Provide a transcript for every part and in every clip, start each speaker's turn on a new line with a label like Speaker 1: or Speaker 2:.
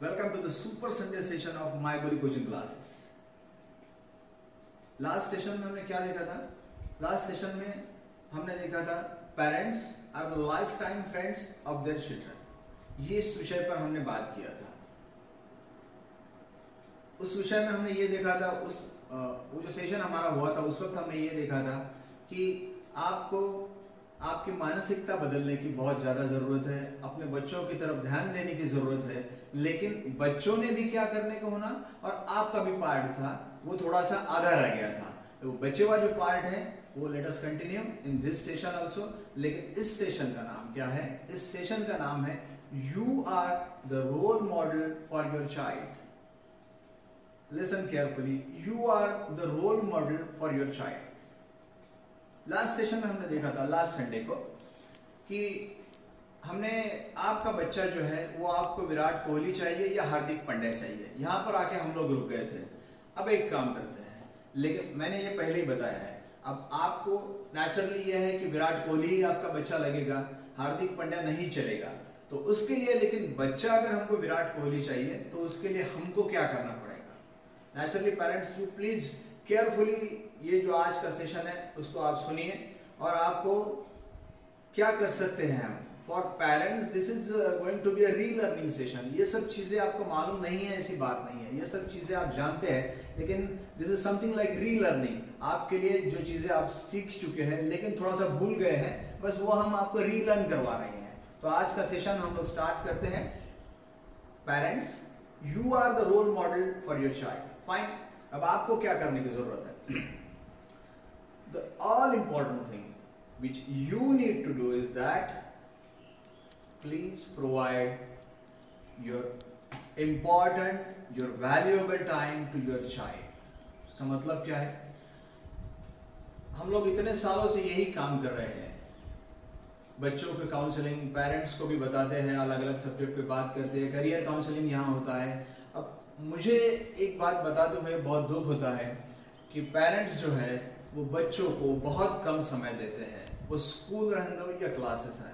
Speaker 1: Welcome to the Super Sunday session of My Guri coaching classes. Last session में हमने क्या देखा था? लास्ट सेशन में हमने देखा था parents are the lifetime friends of their children. ये इस विषय पर हमने बात किया था। उस विषय में हमने ये देखा था, वो जो सेशन हमारा हुआ था उस वक्त हमने ये देखा था कि आपको आपकी मानसिकता बदलने की बहुत ज्यादा जरूरत है, अपने बच्चों की तरफ ध्यान देने की जरूरत है, लेकिन बच्चों ने भी क्या करने को होना और आपका भी पार्ट था वो थोड़ा सा आधा रह गया था। तो बचे हुआ जो पार्ट है वो let us continue in this session also. लेकिन इस सेशन का नाम क्या है? इस सेशन का नाम है you are the role model for your child. Listen carefully, you are the role model for your child. Last session में हमने देखा था लास्ट संडे को कि हमने आपका बच्चा जो है वो आपको विराट कोहली चाहिए या हार्दिक पांड्या चाहिए, यहां पर आके हम लोग रुक गए थे। अब एक काम करते हैं, लेकिन मैंने ये पहले ही बताया है, अब आपको नेचुरली ये है कि विराट कोहली ही आपका बच्चा लगेगा, हार्दिक पांड्या नहीं चलेगा। तो उसके लिए, लेकिन बच्चा अगर हमको विराट कोहली चाहिए तो उसके लिए हमको क्या करना पड़ेगा? Naturally parents you please carefully ये जो आज का सेशन है उसको आप सुनिए और आपको क्या कर सकते हैं हम। For parents this is going to be a relearning session. ये सब चीजें आपको मालूम नहीं है ऐसी बात नहीं है, ये सब चीजें आप जानते हैं, लेकिन this is something like relearning. आपके लिए जो चीजें आप सीख चुके हैं लेकिन थोड़ा सा भूल गए हैं, बस वो हम आपको रीलर्न करवा रहे हैं। तो आज का सेशन हम लोग स्टार्ट करते हैं। Parents you are the role model for your child. Fine, अब आपको क्या करने की जरूरत है? The all important thing which you need to do is that please provide your important, your valuable time to your child. इसका मतलब क्या है? हम लोग इतने सालों से यही काम कर रहे हैं, बच्चों के काउंसलिंग, पेरेंट्स को भी बताते हैं, अलग अलग सब्जेक्ट पे बात करते हैं, करियर काउंसलिंग यहाँ होता है। अब मुझे एक बात बता दूं, मुझे बहुत दुख होता है कि पेरेंट्स जो है वो बच्चों को बहुत कम समय देते हैं, वो स्कूल रहने दो या क्लासेस रहने दो।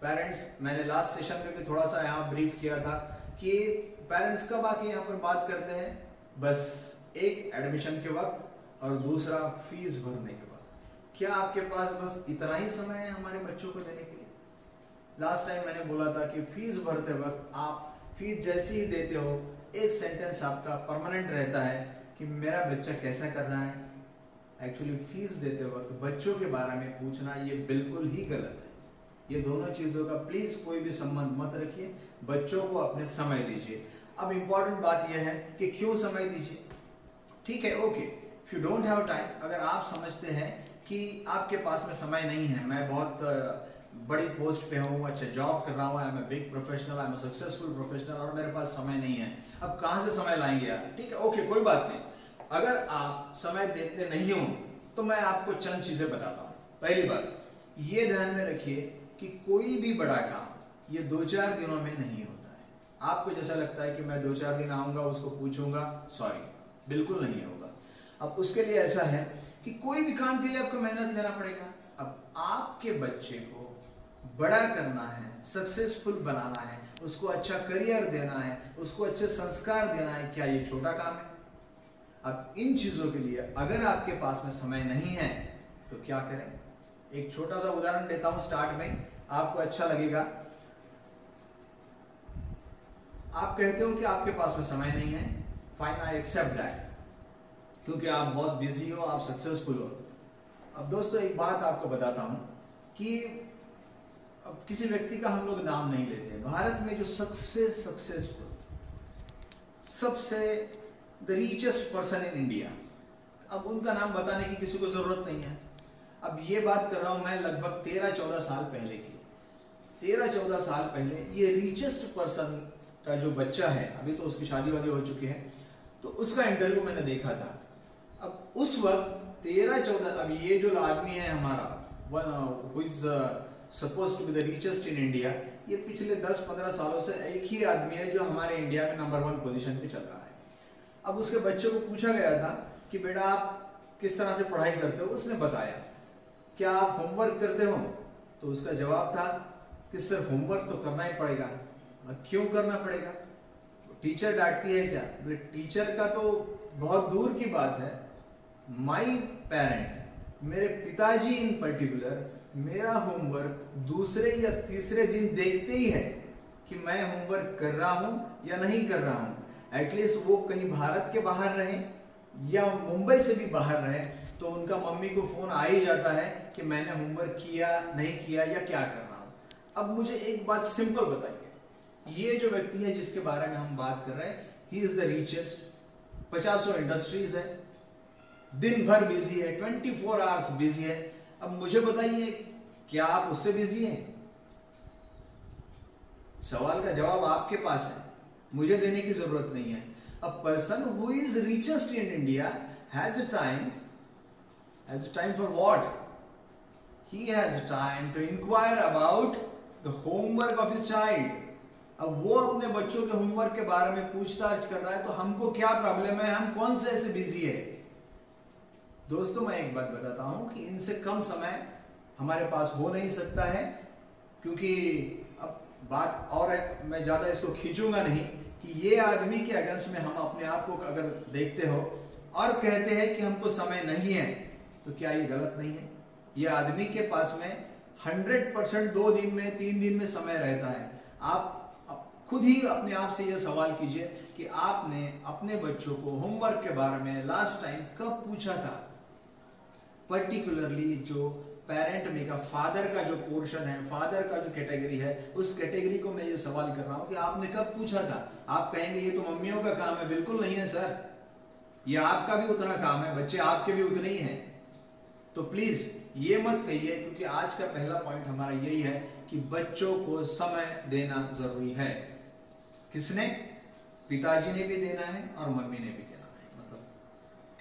Speaker 1: पेरेंट्स, मैंने लास्ट सेशन में भी थोड़ा सा यहाँ ब्रीफ किया था कि पेरेंट्स कब आके यहाँ पर बात करते हैं? बस एक एडमिशन के वक्त और दूसरा फीस भरने के वक्त। क्या आपके पास बस इतना ही समय है हमारे बच्चों को देने के लिए? लास्ट टाइम मैंने बोला था कि फीस भरते वक्त आप फीस जैसी ही देते हो, एक सेंटेंस आपका परमानेंट रहता है कि मेरा बच्चा कैसा कर रहा है। एक्चुअली फीस देते वक्त बच्चों के बारे में पूछना ये बिल्कुल ही गलत है। ये दोनों चीजों का प्लीज कोई भी संबंध मत रखिए, बच्चों को अपने समय दीजिए। अब इंपॉर्टेंट बात यह है कि क्यों समय दीजिए? ठीक है, okay, if you don't have time, अगर आप समझते हैं कि आपके पास में समय नहीं है, मैं बहुत बड़ी पोस्ट पे हूँ, अच्छा जॉब कर रहा हूँ, I am a big professional, I am a successful professional, और मेरे पास समय नहीं है, अब कहां से समय लाएंगे यार? ठीक है, ओके, कोई बात नहीं। अगर आप समय देते नहीं हो तो मैं आपको चंद चीजें बताता हूँ। पहली बात, ये ध्यान में रखिए कि कोई भी बड़ा काम ये 2-4 दिनों में नहीं होता है। आपको जैसा लगता है कि मैं 2-4 दिन आऊंगा, उसको पूछूंगा, सॉरी, बिल्कुल नहीं होगा। अब उसके लिए ऐसा है कि कोई भी काम के लिए आपको मेहनत लेना पड़ेगा। अब आपके बच्चे को बड़ा करना है, सक्सेसफुल बनाना है, उसको अच्छा करियर देना है, उसको अच्छे संस्कार देना है, क्या ये छोटा काम है? अब इन चीजों के लिए अगर आपके पास में समय नहीं है तो क्या करें? एक छोटा सा उदाहरण देता हूं स्टार्ट में, आपको अच्छा लगेगा। आप कहते हो कि आपके पास में समय नहीं है, फाइन, आई एक्सेप्ट दैट, क्योंकि आप बहुत बिजी हो, आप सक्सेसफुल हो। अब दोस्तों एक बात आपको बताता हूं कि अब किसी व्यक्ति का हम लोग नाम नहीं लेते, भारत में जो सबसे सक्सेसफुल, सबसे the richest person in India, अब उनका नाम बताने की किसी को जरूरत नहीं है। अब ये बात कर रहा हूं मैं लगभग 13-14 साल पहले की। 13-14 साल पहले ये रिचेस्ट पर्सन का जो बच्चा है, अभी तो उसकी शादी वादी हो चुकी है, तो उसका इंटरव्यू मैंने देखा था। अब उस वक्त 13-14, अब ये जो आदमी है हमारा, who is suppose to be the richest in India, ये पिछले 10-15 सालों से एक ही आदमी है जो हमारे इंडिया में नंबर 1 पोजीशन पे चल रहा है। अब उसके बच्चे को पूछा गया था कि बेटा आप किस तरह से पढ़ाई करते हो? उसने बताया। क्या आप होमवर्क करते हो? तो उसका जवाब था कि सर होमवर्क तो करना ही पड़ेगा। क्यों करना पड़ेगा? टीचर डांटती है क्या? बोले टीचर का तो बहुत दूर की बात है, माई पेरेंट, मेरे पिताजी इन पर्टिकुलर मेरा होमवर्क दूसरे या तीसरे दिन देखते ही है कि मैं होमवर्क कर रहा हूं या नहीं कर रहा हूं। एटलीस्ट वो कहीं भारत के बाहर रहे या मुंबई से भी बाहर रहे तो उनका मम्मी को फोन आ ही जाता है कि मैंने होमवर्क किया नहीं किया या क्या कर रहा हूं। अब मुझे एक बात सिंपल बताइए, ये जो व्यक्ति है जिसके बारे में हम बात कर रहे हैं, he is the richest, 50 industries है, दिन भर बिजी है, 24 आवर्स बिजी है। अब मुझे बताइए क्या आप उससे बिजी हैं? सवाल का जवाब आपके पास है, मुझे देने की जरूरत नहीं है। A person who is richest in India has a time for what? He has a time to inquire about the homework of his child. अब वो अपने बच्चों के होमवर्क के बारे में पूछताछ कर रहा है तो हमको क्या प्रॉब्लम है? हम कौन से ऐसे बिजी है? दोस्तों मैं एक बात बताता हूं कि इनसे कम समय हमारे पास हो नहीं सकता है, क्योंकि अब बात और है, मैं ज्यादा इसको खींचूंगा नहीं कि ये आदमी के अगेंस्ट में हम अपने आप को अगर देखते हो और कहते हैं कि हमको समय नहीं है, तो क्या ये गलत नहीं है? ये आदमी के पास में 100% 2 दिन में 3 दिन में समय रहता है। आप खुद ही अपने आप से ये सवाल कीजिए कि आपने अपने बच्चों को होमवर्क के बारे में लास्ट टाइम कब पूछा था? पर्टिकुलरली जो पेरेंट में का फादर का जो पोर्शन है, फादर का जो कैटेगरी है, उस कैटेगरी को मैं ये सवाल कर रहा हूं कि आपने कब पूछा था? आप कहेंगे ये तो मम्मियों का काम है। बिल्कुल नहीं है सर, ये आपका भी उतना काम है, बच्चे आपके भी उतने ही हैं। तो प्लीज ये मत कहिए, क्योंकि आज का पहला पॉइंट हमारा यही है कि बच्चों को समय देना जरूरी है। किसने? पिताजी ने भी देना है और मम्मी ने भी देना है, मतलब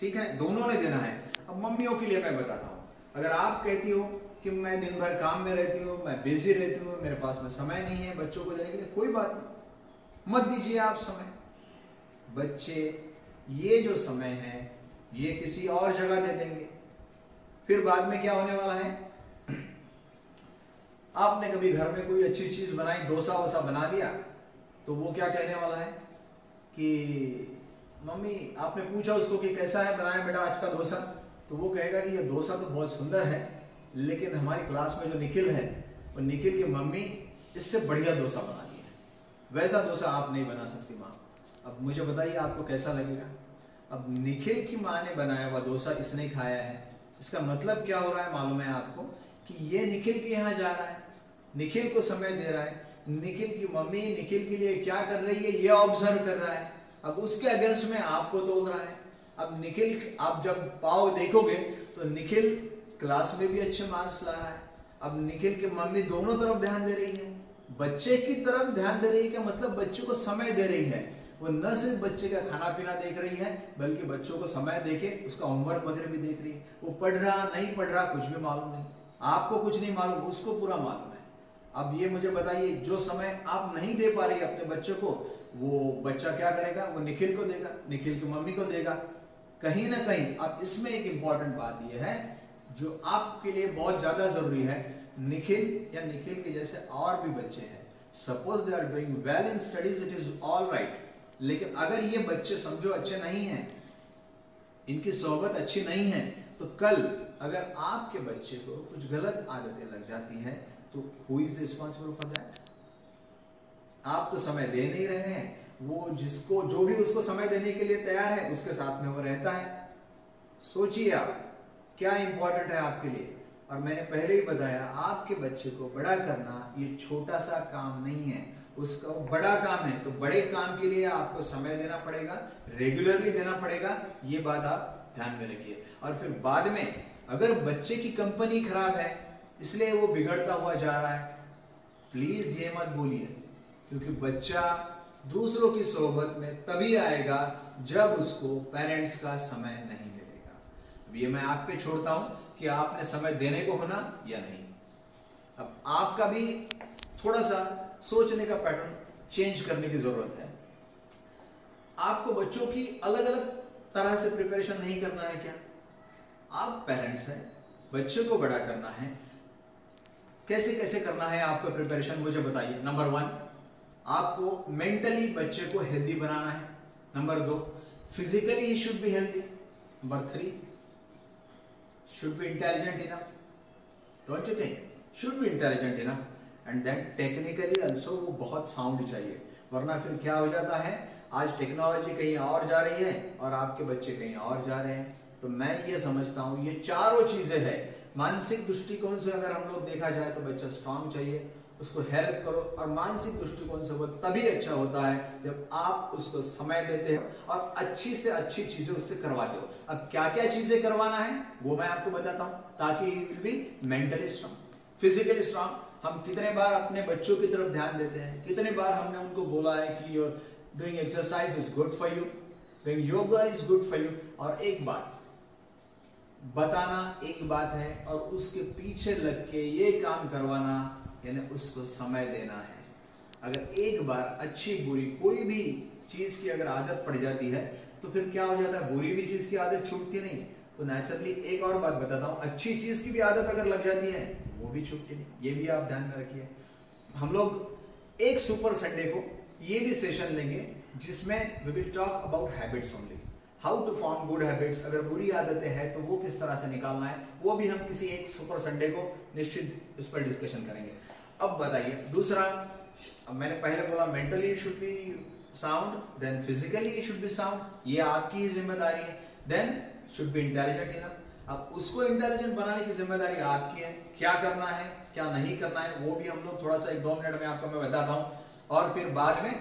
Speaker 1: ठीक है, दोनों ने देना है। अब मम्मियों के लिए मैं बताता हूं, अगर आप कहती हो कि मैं दिन भर काम में रहती हूँ, मैं बिजी रहती हूँ, मेरे पास में समय नहीं है बच्चों को देने के लिए, कोई बात नहीं, मत दीजिए आप समय। बच्चे ये जो समय है ये किसी और जगह दे देंगे, फिर बाद में क्या होने वाला है? आपने कभी घर में कोई अच्छी चीज बनाई, डोसा वोसा बना लिया, तो वो क्या कहने वाला है कि मम्मी, आपने पूछा उसको कि कैसा है बनाया बेटा आज का डोसा, तो वो कहेगा कि ये डोसा तो बहुत सुंदर है, लेकिन हमारी क्लास में जो निखिल है, वो निखिल की मम्मी इससे बढ़िया डोसा बना दी है, वैसा डोसा आप नहीं बना सकती माँ। अब मुझे बताइए आपको कैसा लगेगा? अब निखिल की माँ ने बनाया हुआ डोसा इसने खाया है, इसका मतलब क्या हो रहा है मालूम है आपको? कि ये निखिल के यहाँ जा रहा है, निखिल को समय दे रहा है, निखिल की मम्मी निखिल के लिए क्या कर रही है ये ऑब्जर्व कर रहा है। अब उसके अगेंस्ट में आपको तोड़ रहा है। अब निखिल, आप जब पाव देखोगे तो निखिल क्लास में भी अच्छे मार्क्स ला रहा है। अब निखिल की मम्मी दोनों तरफ ध्यान दे रही है, बच्चे की तरफ ध्यान दे रही है, क्या मतलब बच्चे को समय दे रही है। वो न सिर्फ बच्चे का खाना पीना देख रही है, बल्कि बच्चों को समय देके उसका होमवर्क वगैरह भी देख रही है। वो पढ़ रहा नहीं पढ़ रहा कुछ भी मालूम नहीं, आपको कुछ नहीं मालूम, उसको पूरा मालूम है। अब ये मुझे बताइए, जो समय आप नहीं दे पा रही अपने बच्चों को, वो बच्चा क्या करेगा? वो निखिल को देगा, निखिल की मम्मी को देगा, कहीं ना कहीं। अब इसमें एक इंपॉर्टेंट बात यह है जो आपके लिए बहुत ज्यादा जरूरी है, निखिल या निखिल के जैसे और भी बच्चे हैं, suppose they are doing well in studies, it is all right, लेकिन अगर ये बच्चे समझो अच्छे नहीं हैं, इनकी सोहबत अच्छी नहीं है, तो कल अगर आपके बच्चे को कुछ गलत आदतें लग जाती हैं तो who is responsible for that? आप तो समय दे नहीं रहे हैं, वो जिसको जो भी उसको समय देने के लिए तैयार है उसके साथ में वो रहता है। सोचिए आप क्या इंपॉर्टेंट है आपके लिए। और मैंने पहले ही बताया, आपके बच्चे को बड़ा करना ये छोटा सा काम नहीं है, उसका बड़ा काम है। तो बड़े काम के लिए आपको समय देना पड़ेगा, रेगुलरली देना पड़ेगा, ये बात आप ध्यान में रखिए। और फिर बाद में अगर बच्चे की कंपनी खराब है इसलिए वो बिगड़ता हुआ जा रहा है, प्लीज ये मत बोलिए, क्योंकि बच्चा दूसरों की सोहबत में तभी आएगा जब उसको पेरेंट्स का समय नहीं मिलेगा। अब ये मैं आप पे छोड़ता हूं कि आपने समय देने को होना या नहीं। अब आपका भी थोड़ा सा सोचने का पैटर्न चेंज करने की जरूरत है। आपको बच्चों की अलग अलग तरह से प्रिपरेशन नहीं करना है क्या? आप पेरेंट्स हैं, बच्चे को बड़ा करना है, कैसे कैसे करना है आपको प्रिपरेशन मुझे बताइए। नंबर 1, आपको मेंटली बच्चे को हेल्दी बनाना है। Number 2, physically he should be healthy. Number 3, should be intelligent enough. Don't you think? Should be intelligent enough and then technically also वो बहुत साउंड चाहिए, वरना फिर क्या हो जाता है, आज टेक्नोलॉजी कहीं और जा रही है और आपके बच्चे कहीं और जा रहे हैं। तो मैं ये समझता हूं ये चारों चीजें हैं। मानसिक दृष्टिकोण से अगर हम लोग देखा जाए तो बच्चा स्ट्रांग चाहिए, उसको हेल्प करो, और मानसिक दृष्टिकोण से वो तभी अच्छा होता है जब आप उसको समय देते हो और अच्छी से अच्छी चीजें उससे करवाते हो। अब क्या क्या चीजें करवाना है वो मैं आपको बताता हूं, ताकि he will be mentally strong, physically strong. हम कितने बार अपने बच्चों की तरफ ध्यान देते हैं, कितने बार हमने उनको बोला है कि doing exercise is good for you, doing yoga is good for you. और एक बात बताना एक बात है, और उसके पीछे लग के ये काम करवाना, यानी उसको समय देना है। अगर एक बार अच्छी बुरी कोई भी चीज की अगर आदत पड़ जाती है तो फिर क्या हो जाता है, बुरी भी चीज की आदत छूटती नहीं। तो नेचुरली एक और बात बताता हूं, अच्छी चीज की भी आदत अगर लग जाती है वो भी छूटती नहीं, ये भी आप ध्यान में रखिए। हम लोग एक सुपर संडे को ये भी सेशन लेंगे जिसमें we will talk about habits only, how to form good habits. अगर बुरी आदतें हैं तो वो किस तरह से निकालना है, वो भी हम किसी एक सुपर संडे को निश्चित उस पर डिस्कशन करेंगे। अब बताइए दूसरा, मैंने पहले बोला mentally should be sound, then physically should be sound, ये आपकी ही जिम्मेदारी है। Then should be intelligent enough, अब उसको इंटेलिजेंट बनाने की जिम्मेदारी आपकी है। क्या करना है क्या नहीं करना है वो भी हम लोग थोड़ा सा 1-2 मिनट में आपको मैं बताता हूं, और फिर बाद में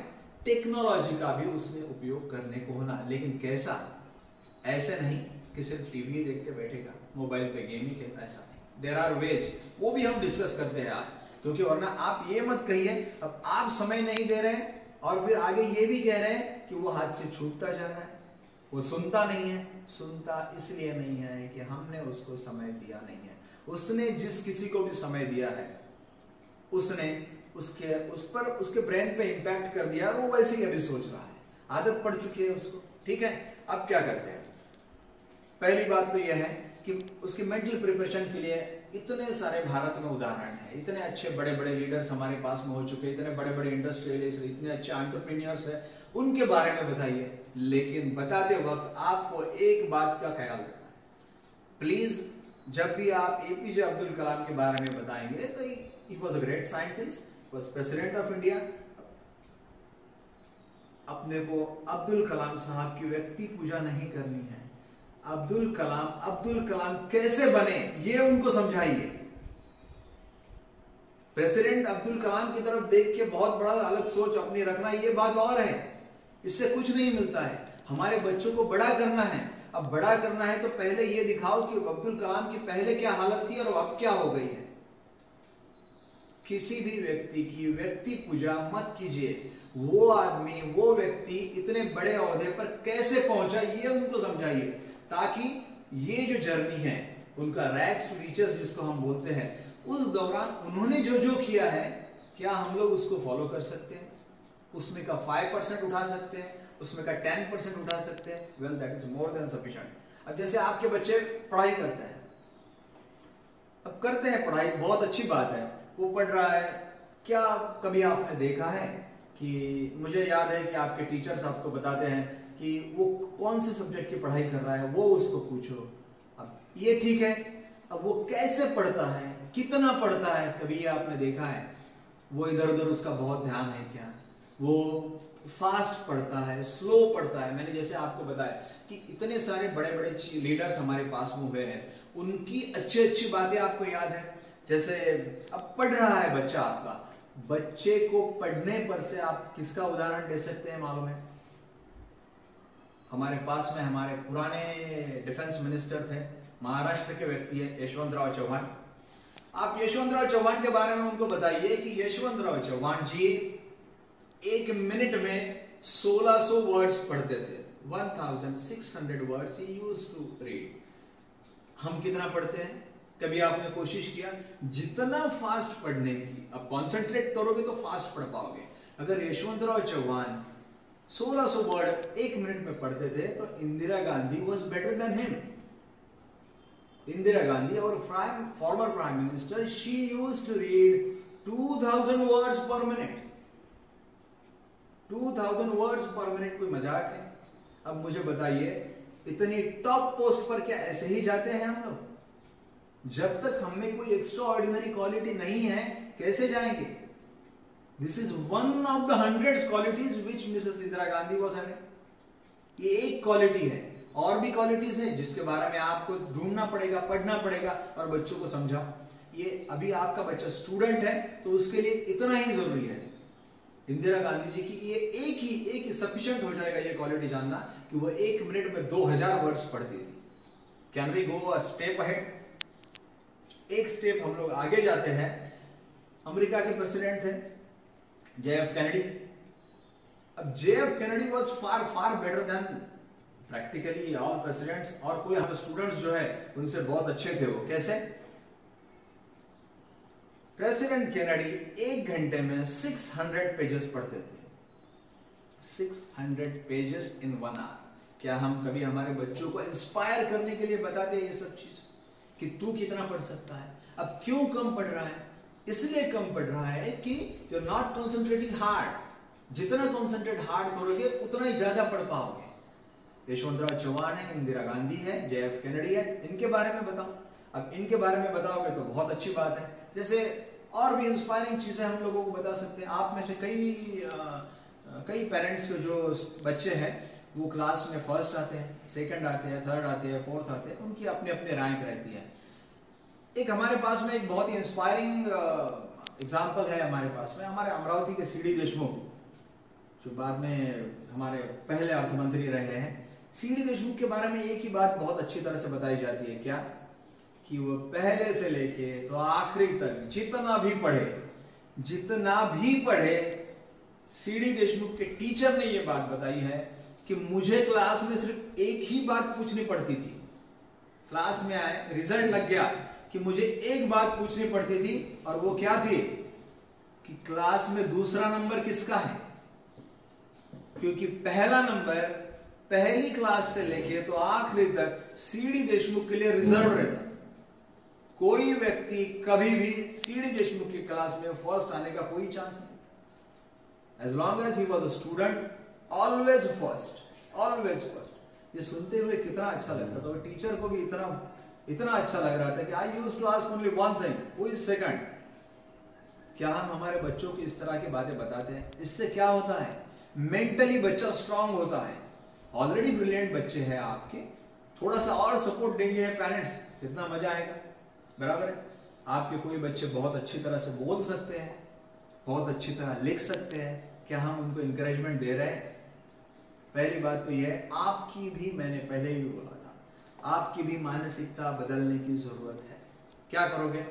Speaker 1: टेक्नोलॉजी का भी उसमें उपयोग करने को होना, लेकिन कैसा, ऐसे नहीं कि सिर्फ टीवी देखते बैठेगा, मोबाइल पे गेम ही खेलता, ऐसा नहीं। देयर आर वेज, वो भी हम डिस्कस करते हैं आज, क्योंकि वरना आप ये मत कहिए अब आप समय नहीं दे रहे हैं और फिर आगे ये भी कह रहे हैं कि वो हाथ से छूटता जा रहा है, वो सुनता नहीं है। सुनता इसलिए नहीं है कि हमने उसको समय दिया नहीं है। उसने जिस किसी को भी समय दिया है उसने उसके ब्रेन पे इंपैक्ट कर दिया, वो वैसे ही अभी सोच रहा है, आदत पड़ चुकी है उसको। ठीक है, अब क्या करते हैं, पहली बात तो यह है कि उसकी मेंटल प्रिपरेशन के लिए इतने सारे भारत में उदाहरण हैं, इतने अच्छे बड़े बड़े लीडर्स हमारे पास में हो चुके हैं, इतने बड़े बड़े इंडस्ट्रियलिस्ट, इतने अच्छे एंटरप्रेन्योर्स हैं, उनके बारे में बताइए। लेकिन बताते वक्त आपको एक बात का ख्याल रखना है, प्लीज जब भी आप एपीजे अब्दुल कलाम के बारे में बताएंगे तो he was a great scientist, was president of India. अपने को अब्दुल कलाम साहब की व्यक्ति पूजा नहीं करनी है। अब्दुल कलाम कैसे बने ये उनको समझाइए। प्रेसिडेंट अब्दुल कलाम की तरफ देख के बहुत बड़ा अलग सोच अपनी रखना, ये बात और है, इससे कुछ नहीं मिलता है। हमारे बच्चों को बड़ा करना है, अब बड़ा करना है तो पहले ये दिखाओ कि अब्दुल कलाम की पहले क्या हालत थी और अब क्या हो गई है। किसी भी व्यक्ति की व्यक्ति पूजा मत कीजिए, वो आदमी वो व्यक्ति इतने बड़े ओहदे पर कैसे पहुंचा ये उनको समझाइए, ताकि ये जो जर्नी है उनका रैग्स टू रिचेस जिसको हम बोलते हैं, उस दौरान उन्होंने जो जो किया है क्या हम लोग उसको फॉलो कर सकते हैं, उसमें का 5% उठा सकते हैं, उसमें का 10% उठा सकते हैं, well that is more than sufficient. अब जैसे आपके बच्चे पढ़ाई करते हैं, अब करते हैं पढ़ाई, बहुत अच्छी बात है, वो पढ़ रहा है, क्या कभी आपने देखा है कि, मुझे याद है कि आपके टीचर्स आपको बताते हैं कि वो कौन से सब्जेक्ट की पढ़ाई कर रहा है वो उसको पूछो। अब ये ठीक है, अब वो कैसे पढ़ता है, कितना पढ़ता है, कभी ये आपने देखा है? वो इधर उधर उसका बहुत ध्यान है क्या, वो फास्ट पढ़ता है, स्लो पढ़ता है? मैंने जैसे आपको बताया कि इतने सारे बड़े बड़े लीडर्स हमारे पास में हुए हैं, उनकी अच्छी अच्छी बातें आपको याद है। जैसे अब पढ़ रहा है बच्चा आपका, बच्चे को पढ़ने पर से आप किसका उदाहरण दे सकते हैं मालूम है? हमारे पास में हमारे पुराने डिफेंस मिनिस्टर थे, महाराष्ट्र के व्यक्ति है यशवंतराव चौहान। आप यशवंतराव चौहान के बारे में उनको बताइए कि यशवंतराव चौहान जी 1 मिनट में 1600 वर्ड्स पढ़ते थे, 1600 वर्ड्स ही यूज्ड टू रीड। हम कितना पढ़ते हैं? कभी आपने कोशिश किया? जितना फास्ट पढ़ने की, अब कॉन्सेंट्रेट करोगे तो फास्ट पढ़ पाओगे। अगर यशवंतराव चौहान 1600 वर्ड 1 मिनट में पढ़ते थे तो Indira Gandhi was better than him. Indira Gandhi, our former prime minister, she used to read 2000 words per minute. 2000 words पर मिनट कोई मजाक है? अब मुझे बताइए, इतनी टॉप पोस्ट पर क्या ऐसे ही जाते हैं हम लोग? जब तक हमें कोई एक्स्ट्रा ऑर्डिनरी क्वालिटी नहीं है, कैसे जाएंगे? This is one of the 100 qualities which Mrs Indira Gandhi was having. ये एक क्वालिटी है, और भी क्वालिटीज है जिसके बारे में आपको ढूंढना पड़ेगा, पढ़ना पड़ेगा और बच्चों को समझाओ। ये अभी आपका बच्चा स्टूडेंट है तो उसके लिए इतना ही जरूरी है इंदिरा गांधी जी की ये एक ही सफिशिएंट हो जाएगा ये क्वालिटी जानना कि वो 1 मिनट में 2000 वर्ड्स पढ़ती थी। Can we go a step ahead? एक स्टेप हम लोग आगे जाते हैं। अमेरिका के प्रेसिडेंट थे JF कैनेडी। अब JF Kennedy was far better than practically all presidents, और कोई हमारे स्टूडेंट्स जो है उनसे बहुत अच्छे थे। वो कैसे? प्रेसिडेंट कैनेडी 1 घंटे में 600 पेजेस पढ़ते थे। 600 पेजेस इन 1 आवर। क्या हम कभी हमारे बच्चों को इंस्पायर करने के लिए बताते हैं ये सब चीज कि तू कितना पढ़ सकता है? अब क्यों कम पढ़ रहा है? इसलिए कम पढ़ रहा है कि you are not concentrating hard. जितना कॉन्सेंट्रेट हार्ड करोगे उतना ही ज्यादा पढ़ पाओगे। यशवंतराव चौहान है, इंदिरा गांधी है, JF कैनेडी है, इनके बारे में बताओ। अब इनके बारे में बताओगे तो बहुत अच्छी बात है। जैसे और भी इंस्पायरिंग चीजें हम लोगों को बता सकते हैं। आप में से कई पेरेंट्स के जो बच्चे हैं वो क्लास में फर्स्ट आते हैं, सेकंड आते हैं, थर्ड आते हैं, फोर्थ आते हैं, उनकी अपनी अपनी रैंक रहती है। एक हमारे पास में एक बहुत ही इंस्पायरिंग एग्जाम्पल है हमारे पास में, हमारे अमरावती के CD देशमुख, जो बाद में हमारे पहले अर्थमंत्री रहे हैं। CD देशमुख के बारे में एक ही बात बहुत अच्छी तरह से बताई जाती है, क्या? कि वो पहले से लेके तो आखिरी तक जितना भी पढ़े, CD देशमुख के टीचर ने ये बात बताई है कि मुझे क्लास में सिर्फ एक ही बात पूछनी पड़ती थी। क्लास में आए, रिजल्ट लग गया कि मुझे एक बात पूछनी पड़ती थी, और वो क्या थी कि क्लास में दूसरा नंबर किसका है? क्योंकि पहला नंबर पहली क्लास से लेके तो आखिरी तक CD देशमुख के लिए रिजर्व रहता। कोई व्यक्ति कभी भी CD देशमुख की क्लास में फर्स्ट आने का कोई चांस नहीं। As long as he was a student, always first. ये सुनते हुए कितना अच्छा लगता था, और टीचर को भी इतना अच्छा लग रहा था कि I used to ask only one thing, who is second. क्या हम हमारे बच्चों को इस तरह की बातें बताते हैं? इससे क्या होता है? मेंटली बच्चा स्ट्रांग होता है। ऑलरेडी ब्रिलियंट बच्चे हैं आपके, थोड़ा सा और सपोर्ट देंगे पेरेंट्स, कितना मजा आएगा। बराबर है? आपके कोई बच्चे बहुत अच्छी तरह से बोल सकते हैं, बहुत अच्छी तरह लिख सकते हैं, क्या हम उनको इंकरेजमेंट दे रहे हैं? पहली बात तो यह है, आपकी भी, मैंने पहले भी बोला था, आपकी भी मानसिकता बदलने की जरूरत है। क्या करोगे?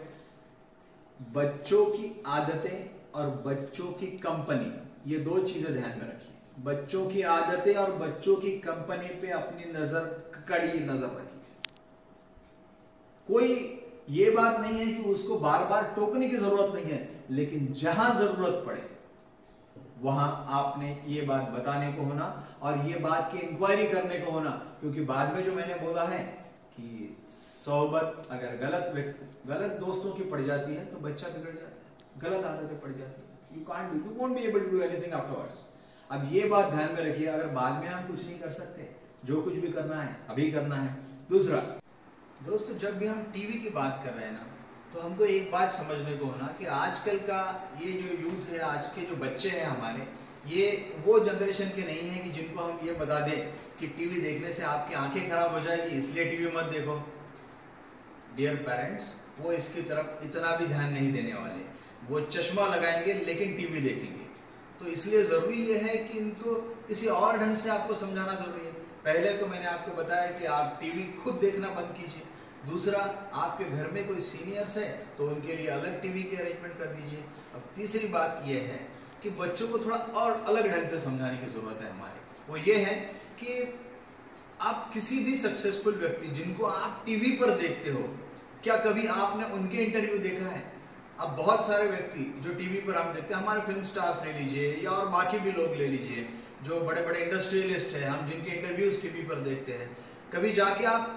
Speaker 1: बच्चों की आदतें और बच्चों की कंपनी, ये 2 चीजें ध्यान में रखिए। बच्चों की आदतें और बच्चों की कंपनी पे अपनी कड़ी नजर रखिए। कोई ये बात नहीं है कि उसको बार बार टोकने की जरूरत नहीं है, लेकिन जहां जरूरत पड़े वहां आपने ये बात बताने को होना, और ये बात की इंक्वायरी करने को होना। क्योंकि बाद में जो मैंने बोला है कि सोहबत अगर गलत दोस्तों की पड़ जाती है तो बच्चा बिगड़ जाता है, गलत आदतें पड़ जाती है। You won't be able to do anything afterwards. अब ये बात ध्यान में रखिए, अगर बाद में हम कुछ नहीं कर सकते, जो कुछ भी करना है अभी करना है। दूसरा, दोस्तों, जब भी हम टीवी की बात कर रहे हैं ना, तो हमको एक बात समझने को होना कि आजकल का ये जो यूथ है, आज के जो बच्चे हैं हमारे, ये वो जनरेशन के नहीं है कि जिनको हम ये बता दें कि टीवी देखने से आपकी आंखें खराब हो जाएगी इसलिए टीवी मत देखो। डियर पेरेंट्स, वो इसकी तरफ इतना भी ध्यान नहीं देने वाले। वो चश्मा लगाएंगे लेकिन टीवी देखेंगे। तो इसलिए जरूरी ये है कि इनको किसी और ढंग से आपको समझाना जरूरी है। पहले तो मैंने आपको बताया कि आप टीवी खुद देखना बंद कीजिए। दूसरा, आपके घर में कोई सीनियर्स है तो उनके लिए अलग टीवी की अरेंजमेंट कर दीजिए। अब तीसरी बात यह है कि बच्चों को थोड़ा और अलग ढंग से समझाने की जरूरत है हमारे। वो ये है कि आप किसी भी सक्सेसफुल व्यक्ति जिनको आप टीवी पर देखते हो, क्या कभी आपने उनके इंटरव्यू देखा है? अब बहुत सारे व्यक्ति जो टीवी पर हम देखते हैं, हमारे फिल्म स्टार्स ले लीजिए या और बाकी भी लोग ले लीजिए, जो बड़े बड़े इंडस्ट्रियलिस्ट हैं, हम जिनके इंटरव्यूज टीवी पर देखते हैं, कभी जाके आप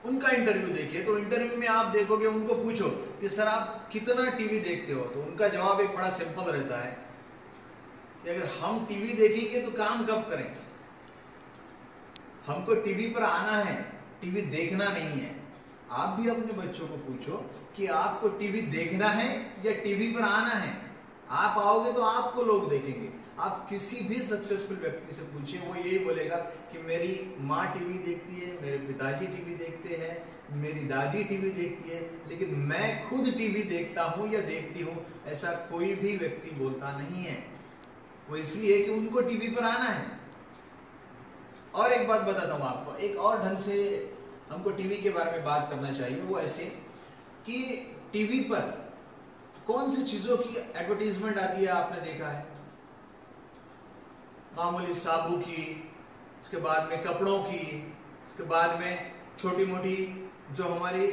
Speaker 1: उनका इंटरव्यू देखिए तो इंटरव्यू में आप देखोगे, उनको पूछो कि सर आप कितना टीवी देखते हो, तो उनका जवाब एक बड़ा सिंपल रहता है, कि अगर हम टीवी देखेंगे तो काम कब करेंगे? हमको टीवी पर आना है, टीवी देखना नहीं है। आप भी अपने बच्चों को पूछो कि आपको टीवी देखना है या टीवी पर आना है। आप आओगे तो आपको लोग देखेंगे। आप किसी भी सक्सेसफुल व्यक्ति से पूछिए, वो यही बोलेगा कि मेरी माँ टीवी देखती है, मेरे पिताजी टीवी देखते हैं, मेरी दादी टीवी देखती है, लेकिन मैं खुद टीवी देखता हूं या देखती हूं, ऐसा कोई भी व्यक्ति बोलता नहीं है। वो इसलिए कि उनको टीवी पर आना है। और एक बात बताता हूं आपको, एक और ढंग से हमको टीवी के बारे में बात करना चाहिए। वो ऐसे कि टीवी पर कौन सी चीजों की एडवर्टीजमेंट आती है, आपने देखा है? मामूली साबु की, उसके बाद में कपड़ों की, उसके बाद में छोटी मोटी जो हमारी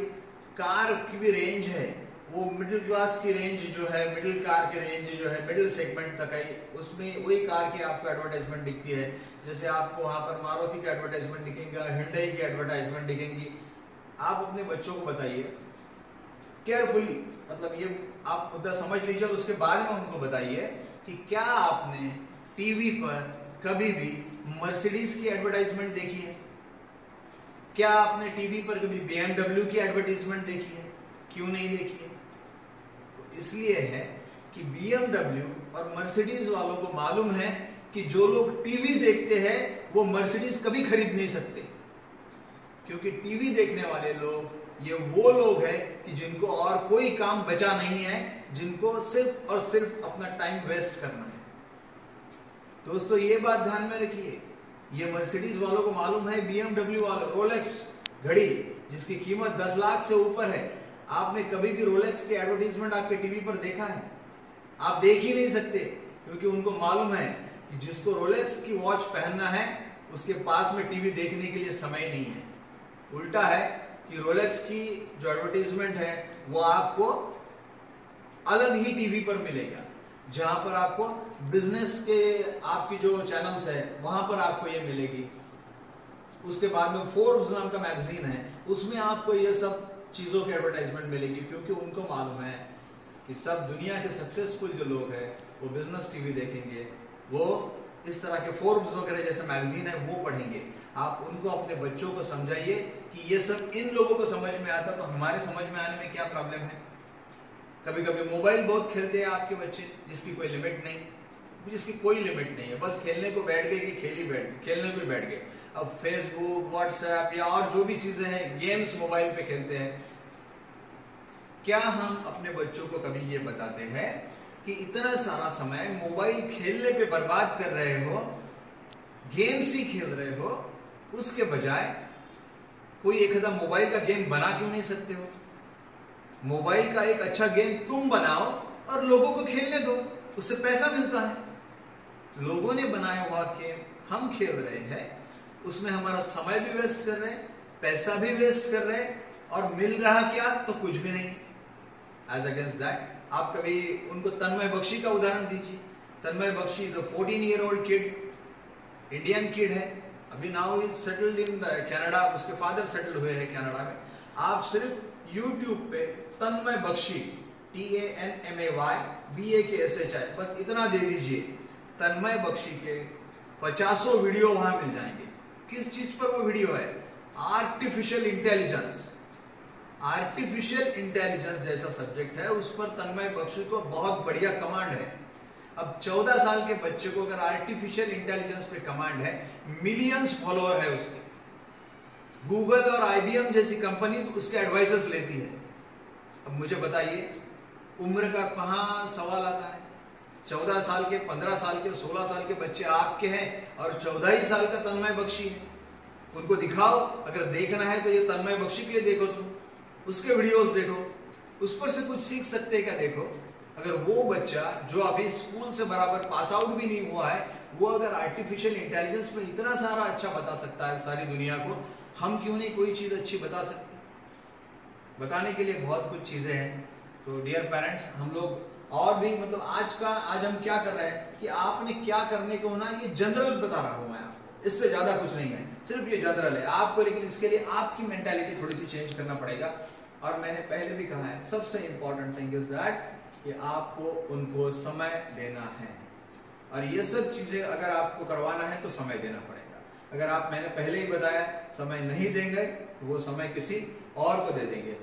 Speaker 1: कार की भी रेंज है, वो मिडिल क्लास की रेंज जो है, मिडिल कार की रेंज जो है, मिडिल सेगमेंट तक है, उसमें वही कार की आपको एडवर्टाइजमेंट दिखती है। जैसे आपको वहां पर मारुति का एडवर्टाइजमेंट दिखेगा, हिंडई की एडवर्टाइजमेंट दिखेंगी। आप अपने बच्चों को बताइए केयरफुली, मतलब ये आप मुद्दा समझ लीजिए, उसके बाद में उनको बताइए कि क्या आपने टीवी पर कभी भी मर्सिडीज की एडवर्टाइजमेंट देखी है? क्या आपने टीवी पर कभी BMW की एडवर्टाइजमेंट देखी है? क्यों नहीं देखी है? इसलिए है कि BMW और मर्सिडीज वालों को मालूम है कि जो लोग टीवी देखते हैं वो मर्सिडीज कभी खरीद नहीं सकते, क्योंकि टीवी देखने वाले लोग ये वो लोग हैं कि जिनको और कोई काम बचा नहीं है, जिनको सिर्फ और सिर्फ अपना टाइम वेस्ट करना है। दोस्तों ये बात ध्यान में रखिए, ये मर्सिडीज वालों को मालूम है, BMW वालों, रोलेक्स घड़ी जिसकी कीमत 10 लाख से ऊपर है, आपने कभी भी रोलेक्स की एडवर्टाइजमेंट आपके टीवी पर देखा है? आप देख ही नहीं सकते, क्योंकि उनको मालूम है कि जिसको रोलेक्स की वॉच पहनना है उसके पास में टीवी देखने के लिए समय नहीं है। उल्टा है कि रोलेक्स की जो एडवर्टाइजमेंट है वो आपको अलग ही टीवी पर मिलेगा, जहां पर आपको बिजनेस के आपकी जो चैनल्स है वहां पर आपको ये मिलेगी। उसके बाद में फोर्ब्स नाम का मैगजीन है, उसमें आपको ये सब चीजों की एडवर्टाइजमेंट मिलेगी, क्योंकि उनको मालूम है कि सब दुनिया के सक्सेसफुल जो लोग हैं वो बिजनेस टीवी देखेंगे, वो इस तरह के फोर्ब्स वगैरह जैसे मैगजीन है वो पढ़ेंगे। आप उनको, अपने बच्चों को समझाइए कि ये सब इन लोगों को समझ में आता, तो हमारे समझ में आने में क्या प्रॉब्लम है? कभी कभी मोबाइल बहुत खेलते हैं आपके बच्चे, जिसकी कोई लिमिट नहीं, जिसकी कोई लिमिट नहीं है, बस खेलने को बैठ गए कि खेलने को बैठ गए। अब फेसबुक, व्हाट्सएप या और जो भी चीजें हैं, गेम्स मोबाइल पे खेलते हैं। क्या हम अपने बच्चों को कभी ये बताते हैं कि इतना सारा समय मोबाइल खेलने पे बर्बाद कर रहे हो, गेम्स ही खेल रहे हो, उसके बजाय कोई एक आधा मोबाइल का गेम बना क्यों नहीं सकते हो? मोबाइल का एक अच्छा गेम तुम बनाओ और लोगों को खेलने दो, उससे पैसा मिलता है। लोगों ने बनाया हुआ गेम हम खेल रहे हैं, उसमें हमारा समय भी वेस्ट कर रहे हैं, पैसा भी वेस्ट कर रहे हैं, और मिल रहा क्या? तो कुछ भी नहीं। एज अगेंस्ट दैट आप कभी उनको तन्मय बख्शी का उदाहरण दीजिए। Tanmay Bakshi is a 14-year-old kid, Indian kid है, अभी now is settled in Canada, उसके फादर सेटल्ड हुए हैं कनाडा में। आप सिर्फ यूट्यूब पे तन्मय बख्शी, TANMAY BAKSHI, बस इतना दे दीजिए, तन्मय बख्शी के 50 वीडियो वहां मिल जाएंगे। किस चीज पर वो वीडियो है? Artificial intelligence. आर्टिफिशियल इंटेलिजेंस जैसा सब्जेक्ट है, उस पर तन्मय बख्शी को बहुत बढ़िया कमांड है। अब 14 साल के बच्चे को अगर आर्टिफिशियल इंटेलिजेंस पे कमांड है, मिलियंस फॉलोअर है उसके, गूगल और IBM जैसी कंपनी उसके एडवाइसेस लेती है। अब मुझे बताइए, उम्र का कहां सवाल आता है? 14 साल के, 15 साल के, 16 साल के बच्चे आपके हैं और 14 ही साल का तन्मय बख्शी है। उनको दिखाओ, अगर देखना है तो ये तन्मय बख्शी के देखो, तुम उसके वीडियोस देखो, उस पर से कुछ सीख सकते हैं क्या? देखो, अगर वो बच्चा जो अभी स्कूल से बराबर पास आउट भी नहीं हुआ है, वो अगर आर्टिफिशियल इंटेलिजेंस में इतना सारा अच्छा बता सकता है सारी दुनिया को, हम क्यों नहीं कोई चीज अच्छी बता सकते? बताने के लिए बहुत कुछ चीजें हैं। तो डियर पेरेंट्स, हम लोग और भी, मतलब आज हम क्या कर रहे हैं कि आपने क्या करने को होना, ये जनरल बता रहा हूं मैं आपको, इससे ज्यादा कुछ नहीं है, सिर्फ ये जनरल है आपको, लेकिन इसके लिए आपकी मेंटालिटी थोड़ी सी चेंज करना पड़ेगा। और मैंने पहले भी कहा है, सबसे इंपॉर्टेंट थिंग इज दैट कि आपको उनको समय देना है। और ये सब चीजें अगर आपको करवाना है तो समय देना पड़ेगा। अगर आप, मैंने पहले ही बताया, समय नहीं देंगे तो वो समय किसी और को दे देंगे।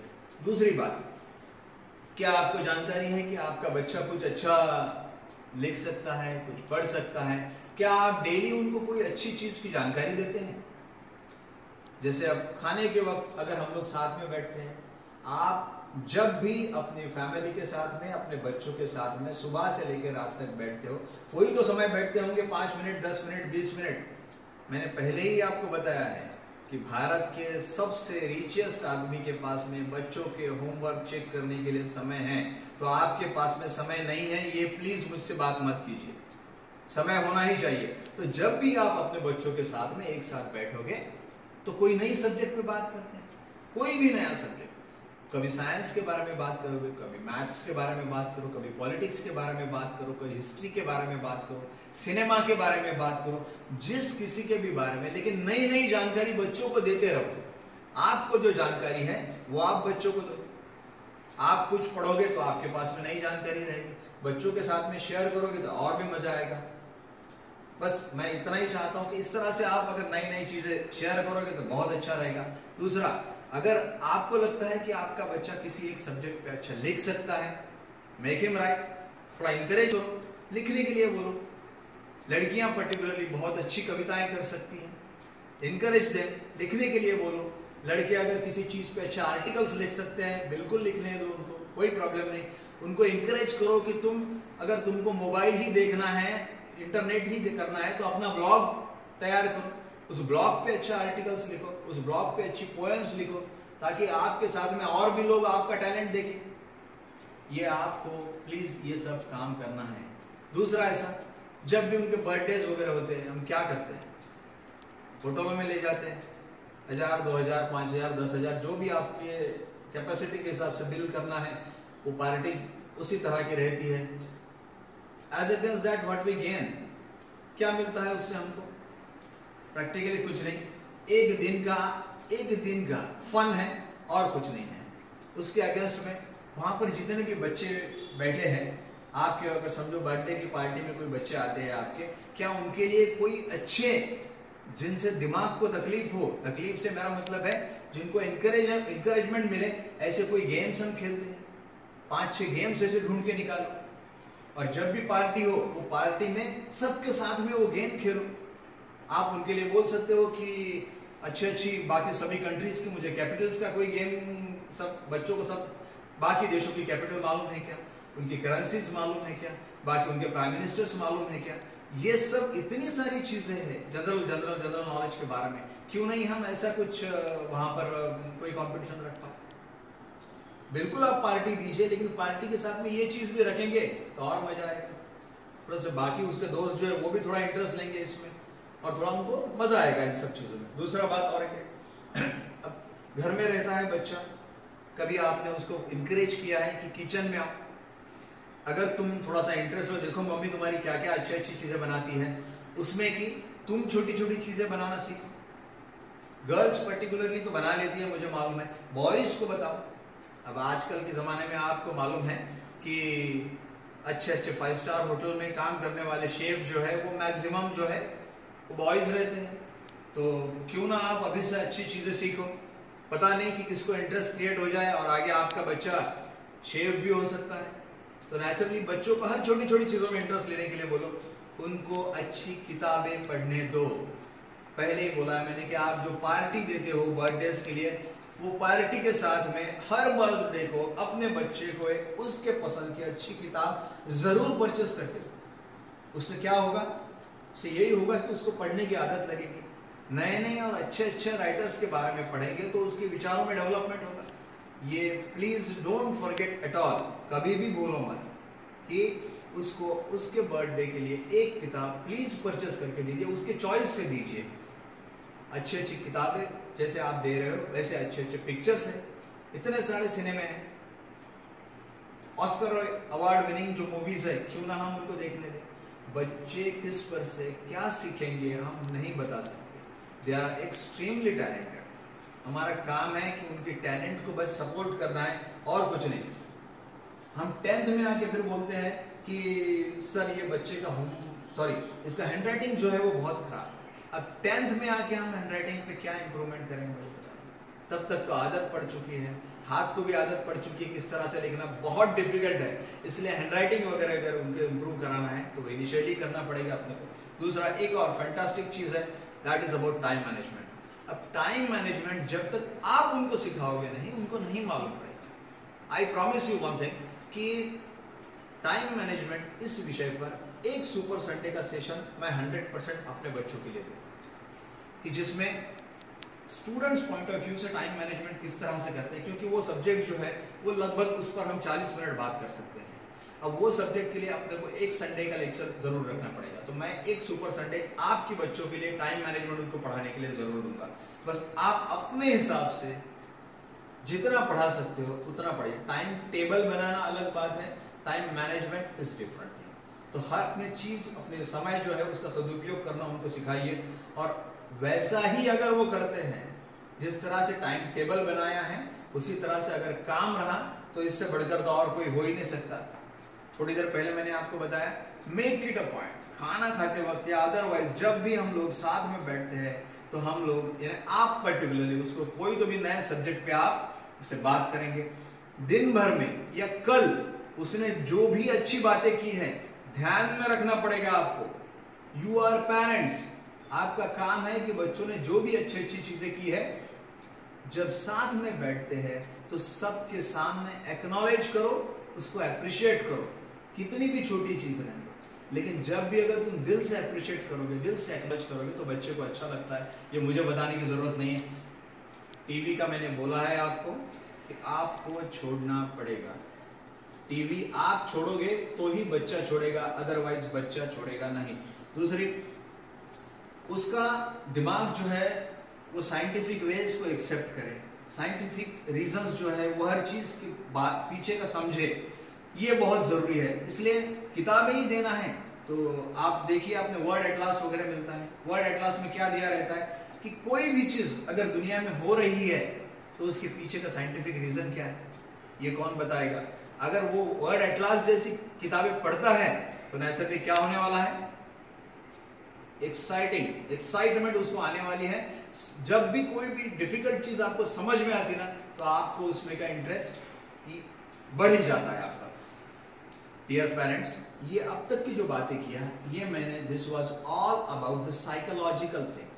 Speaker 1: दूसरी बात, क्या आपको जानकारी है कि आपका बच्चा कुछ अच्छा लिख सकता है, कुछ पढ़ सकता है? क्या आप डेली उनको कोई अच्छी चीज की जानकारी देते हैं? जैसे अब खाने के वक्त अगर हम लोग साथ में बैठते हैं, आप जब भी अपनी फैमिली के साथ में, अपने बच्चों के साथ में सुबह से लेकर रात तक बैठते हो, वही तो समय बैठते होंगे, 5 मिनट, 10 मिनट, 20 मिनट। मैंने पहले ही आपको बताया है कि भारत के सबसे रिचेस्ट आदमी के पास में बच्चों के होमवर्क चेक करने के लिए समय है, तो आपके पास में समय नहीं है, ये प्लीज मुझसे बात मत कीजिए। समय होना ही चाहिए। तो जब भी आप अपने बच्चों के साथ में एक साथ बैठोगे तो कोई नई सब्जेक्ट पे बात करते हैं, कोई भी नया सब्जेक्ट। कभी साइंस के बारे में बात करोगे, कभी मैथ्स के बारे में बात करो, कभी पॉलिटिक्स के बारे में बात करो, कभी हिस्ट्री के बारे में बात करो, सिनेमा के बारे में बात करो, जिस किसी के भी बारे में, लेकिन नई नई जानकारी बच्चों को देते रहो। आपको जो जानकारी है वो आप बच्चों को दो। आप कुछ पढ़ोगे तो आपके पास में नई जानकारी रहेगी, बच्चों के साथ में शेयर करोगे तो और भी मजा आएगा। बस मैं इतना ही चाहता हूं कि इस तरह से आप अगर नई नई चीजें शेयर करोगे तो बहुत अच्छा रहेगा। दूसरा, अगर आपको लगता है कि आपका बच्चा किसी एक सब्जेक्ट पे अच्छा लिख सकता है, मेक हिम राइट, थोड़ा इंकरेज करो, लिखने के लिए बोलो। लड़कियां पर्टिकुलरली बहुत अच्छी कविताएं कर सकती हैं, इंकरेज दें, लिखने के लिए बोलो। लड़के अगर किसी चीज पे अच्छा आर्टिकल्स लिख सकते हैं, बिल्कुल लिखने दो उनको, कोई प्रॉब्लम नहीं। उनको इंकरेज करो कि अगर तुमको मोबाइल ही देखना है, इंटरनेट ही करना है, तो अपना ब्लॉग तैयार करो, उस ब्लॉग पे अच्छा आर्टिकल्स लिखो, उस ब्लॉग पे अच्छी पोएम्स लिखो, ताकि आपके साथ में और भी लोग आपका टैलेंट देखें। ये आपको प्लीज ये सब काम करना है। दूसरा, ऐसा जब भी उनके बर्थडेज वगैरह होते हैं, हम क्या करते हैं, होटलों में ले जाते हैं, 1000, 2000, 5000, 10,000, जो भी आपके कैपेसिटी के हिसाब से बिल करना है, वो पार्टी उसी तरह की रहती है। As against that what we gain, क्या मिलता है उससे हमको? प्रैक्टिकली कुछ नहीं। एक दिन का फन है और कुछ नहीं है। उसके अगेंस्ट में वहां पर जितने भी बच्चे बैठे हैं, आपके अगर समझो बर्थडे की पार्टी में कोई बच्चे आते हैं आपके, क्या उनके लिए कोई अच्छे, जिनसे दिमाग को तकलीफ हो, तकलीफ से मेरा मतलब है जिनको इंकरेजमेंट मिले, ऐसे कोई गेम्स हम खेलते हैं। 5-6 गेम्स ऐसे ढूंढ के निकालो, और जब भी पार्टी हो, वो पार्टी में सबके साथ में वो गेम खेलो। आप उनके लिए बोल सकते हो कि अच्छी बाकी सभी कंट्रीज की, मुझे कैपिटल्स का कोई गेम, सब बच्चों को सब बाकी देशों की कैपिटल मालूम है क्या, उनकी करेंसीज मालूम है क्या, बाकी उनके प्राइम मिनिस्टर्स मालूम है क्या, ये सब इतनी सारी चीजें हैं जनरल नॉलेज के बारे में। क्यों नहीं हम ऐसा कुछ वहां पर कोई कंपटीशन रख पाते? बिल्कुल आप पार्टी दीजिए, लेकिन पार्टी के साथ में ये चीज भी रखेंगे तो और मजा आएगा। थोड़ा सा बाकी उसके दोस्त जो है वो भी थोड़ा इंटरेस्ट लेंगे इसमें, और थोड़ा उनको मजा आएगा इन सब चीजों में। दूसरा बात और है, अब घर में रहता है बच्चा, कभी आपने उसको इंकरेज किया है कि किचन में आओ, अगर तुम थोड़ा सा इंटरेस्ट हो, देखो मम्मी तुम्हारी क्या क्या अच्छी चीजें बनाती है, उसमें कि तुम छोटी छोटी चीजें बनाना सीखो। गर्ल्स पर्टिकुलरली तो बना लेती है, मुझे मालूम है, बॉयज को बताओ। अब आजकल के जमाने में आपको मालूम है कि अच्छे 5 स्टार होटल में काम करने वाले शेफ जो है, वो मैक्सिमम जो है वो बॉयज रहते हैं। तो क्यों ना आप अभी से अच्छी चीजें सीखो, पता नहीं कि किसको इंटरेस्ट क्रिएट हो जाए और आगे आपका बच्चा शेफ भी हो सकता है। तो नेचुरली बच्चों को हर छोटी छोटी चीजों में इंटरेस्ट लेने के लिए बोलो, उनको अच्छी किताबें पढ़ने दो। पहले ही बोला है मैंने कि आप जो पार्टी देते हो बर्थडे के लिए, वो पार्टी के साथ में हर बर्थडे को अपने बच्चे को एक उसके पसंद की अच्छी किताब जरूर परचेस करके दो। उससे क्या होगा? उससे यही होगा कि उसको पढ़ने की आदत लगेगी, नए नए और अच्छे राइटर्स के बारे में पढ़ेंगे तो उसके विचारों में डेवलपमेंट होगा। ये please don't forget at all, कभी भी भूलो मत कि उसको उसके बर्थडे के लिए एक किताब प्लीज परचेस करके दीजिए, उसके चॉइस से दीजिए। अच्छी किताबें जैसे आप दे रहे हो, वैसे अच्छे पिक्चर्स हैं, इतने सारे सिनेमे हैं, ऑस्कर अवार्ड विनिंग जो मूवीज है, क्यों ना हम उनको देखने दें। बच्चे किस पर से क्या सीखेंगे हम नहीं बता सकते। They are extremely talented. हमारा काम है कि उनके टैलेंट को बस सपोर्ट करना है और कुछ नहीं। हम 10th में आके फिर बोलते हैं कि सर ये बच्चे का सॉरी, इसका हैंडराइटिंग जो है वो बहुत खराब है। अब 10th में आके हम हैंडराइटिंग पे क्या इंप्रूवमेंट करेंगे मुझे बताइए। तब तक तो आदत पड़ चुकी है, हाथ को भी आदत पड़ चुकी है किस तरह से लिखना बहुत डिफिकल्ट है, इसलिए हैंडराइटिंग वगैरह अगर उनको इंप्रूव कराना है तो इनिशियली करना पड़ेगा अपने को। दूसरा एक और फैंटास्टिक चीज है, that is about time management. अब टाइम मैनेजमेंट जब तक आप उनको सिखाओगे नहीं, उनको नहीं मालूम पड़ेगा। I promise you one thing कि टाइम मैनेजमेंट इस विषय पर एक सुपर संडे का सेशन मैं 100% अपने बच्चों के लिए दूंगा, कि जिसमें स्टूडेंट्स पॉइंट ऑफ व्यू से टाइम मैनेजमेंट किस तरह से करते हैं, क्योंकि वो सब्जेक्ट जो है वो लगभग उस पर हम 40 मिनट बात कर सकते हैं। अब वो सब्जेक्ट के लिए अपने को एक संडे का लेक्चर जरूर रखना पड़ेगा, तो मैं एक सुपर संडे आपके बच्चों के लिए टाइम मैनेजमेंट उनको पढ़ाने के लिए जरूर दूंगा। बस आप अपने हिसाब से जितना पढ़ा सकते हो उतना पढ़िए। टाइम टेबल बनाना अलग बात है, time management is different thing. तो हर अपनी चीज, अपने समय जो है उसका सदुपयोग करना उनको सिखाइए, और वैसा ही अगर वो करते हैं जिस तरह से टाइम टेबल बनाया है उसी तरह से अगर काम रहा तो इससे बढ़कर तो और कोई हो ही नहीं सकता। थोड़ी देर पहले मैंने आपको बताया, मेक इट अ पॉइंट, खाना खाते वक्त या अदरवाइज जब भी हम लोग साथ में बैठते हैं तो हम लोग यानी आप पर्टिकुलरली उसको कोई तो भी नए सब्जेक्ट पे आप उससे बात करेंगे। दिन भर में या कल उसने जो भी अच्छी बातें की है ध्यान में रखना पड़ेगा आपको। यू आर पेरेंट्स, आपका काम है कि बच्चों ने जो भी अच्छी अच्छी चीजें की है जब साथ में बैठते हैं तो सबके सामने एक्नॉलेज करो, उसको अप्रिशिएट करो, कितनी भी छोटी चीज है। लेकिन जब भी अगर तुम दिल से अप्रिशिएट करोगे, दिल से एक्नॉलेज करोगे तो बच्चे को अच्छा लगता है। ये मुझे बताने की जरूरत नहीं है। टीवी का मैंने बोला है आपको कि आपको छोड़ना पड़ेगा। टीवी आप छोड़ोगे तो ही बच्चा छोड़ेगा, अदरवाइज बच्चा छोड़ेगा नहीं। दूसरी, उसका दिमाग जो है वो साइंटिफिक वेज को एक्सेप्ट करे, साइंटिफिक रीजंस जो है वो हर चीज की बात पीछे का समझे, ये बहुत जरूरी है। इसलिए किताबें ही देना है तो आप देखिए, आपने वर्ड एटलास वगैरह मिलता है। वर्ड एटलास में क्या दिया रहता है कि कोई भी चीज अगर दुनिया में हो रही है तो उसके पीछे का साइंटिफिक रीजन क्या है, ये कौन बताएगा। अगर वो वर्ड एटलास जैसी किताबें पढ़ता है तो नेचुरली क्या होने वाला है, एक्साइटमेंट उसको आने वाली है। जब भी कोई भी डिफिकल्ट चीज आपको समझ में आती ना तो आपको उसमें का इंटरेस्ट बढ़ ही जाता है आपका। डियर पेरेंट्स, ये अब तक की जो बातें किया ये मैंने, this was all about the psychological thing,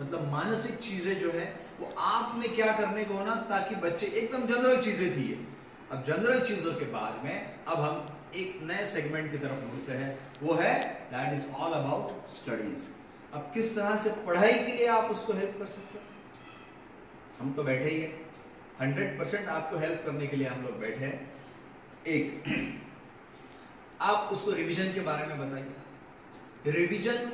Speaker 1: मतलब मानसिक चीजें जो है वो आपने क्या करने को होना ताकि बच्चे, एकदम जनरल चीजें थी ये। अब जनरल चीजों के बाद में अब हम एक नए सेगमेंट की तरफ मुड़ते हैं, वो है that is all about studies. अब किस तरह से पढ़ाई के लिए आप उसको हेल्प कर सकते हैं। हम तो बैठे ही हैं, 100% आपको हेल्प करने के लिए हम लोग बैठे हैं। एक, आप उसको रिवीजन के बारे में बताइए। रिवीजन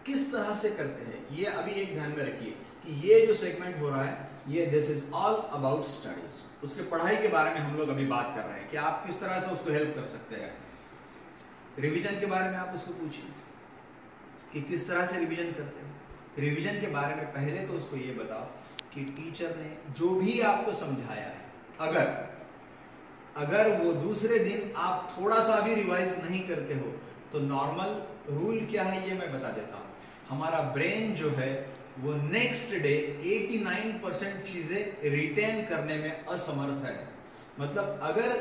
Speaker 1: किस तरह से करते हैं ये अभी एक ध्यान में रखिए कि ये जो सेगमेंट हो रहा है ये this is all about studies. उसके पढ़ाई के बारे में हम लोग अभी बात कर रहे हैं कि आप किस तरह से उसको हेल्प कर सकते हैं। रिवीजन के बारे में आप उसको पूछिए कि किस तरह से रिवीजन करते हैं। रिवीजन के बारे में पहले तो उसको ये बताओ कि टीचर ने जो भी आपको समझाया है, अगर वो दूसरे दिन आप थोड़ा सा भी रिवाइज नहीं करते हो तो नॉर्मल रूल क्या है ये मैं बता देता हूं। हमारा ब्रेन जो है वो नेक्स्ट डे 89% चीजें रिटेन करने में असमर्थ है। मतलब अगर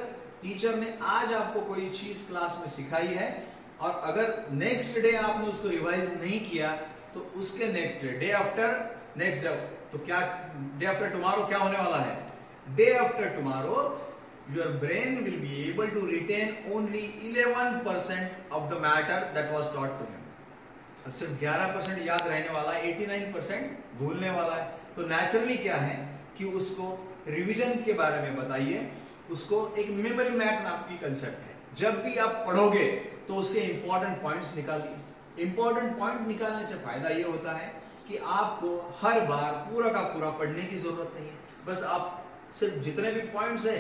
Speaker 1: टीचर ने आज आपको कोई चीज क्लास में सिखाई है और अगर नेक्स्ट डे आपने उसको रिवाइज नहीं किया तो उसके next day after next day, तो क्या डे आफ्टर टुमारो क्या होने वाला है, day after tomorrow your brain will be able to retain only 11% of the matter that was taught to him। अब सिर्फ 11% याद रहने वाला है, 89% भूलने वाला है। तो नेचुरली क्या है कि उसको रिवीजन के बारे में बताइए, उसको एक मेमोरी मैप नाम की कंसेप्ट है। जब भी आप पढ़ोगे तो उसके इंपॉर्टेंट पॉइंट्स निकालिए। इंपॉर्टेंट पॉइंट निकालने से फायदा ये होता है कि आपको हर बार पूरा का पूरा पढ़ने की जरूरत नहीं है, बस आप सिर्फ जितने भी पॉइंट्स है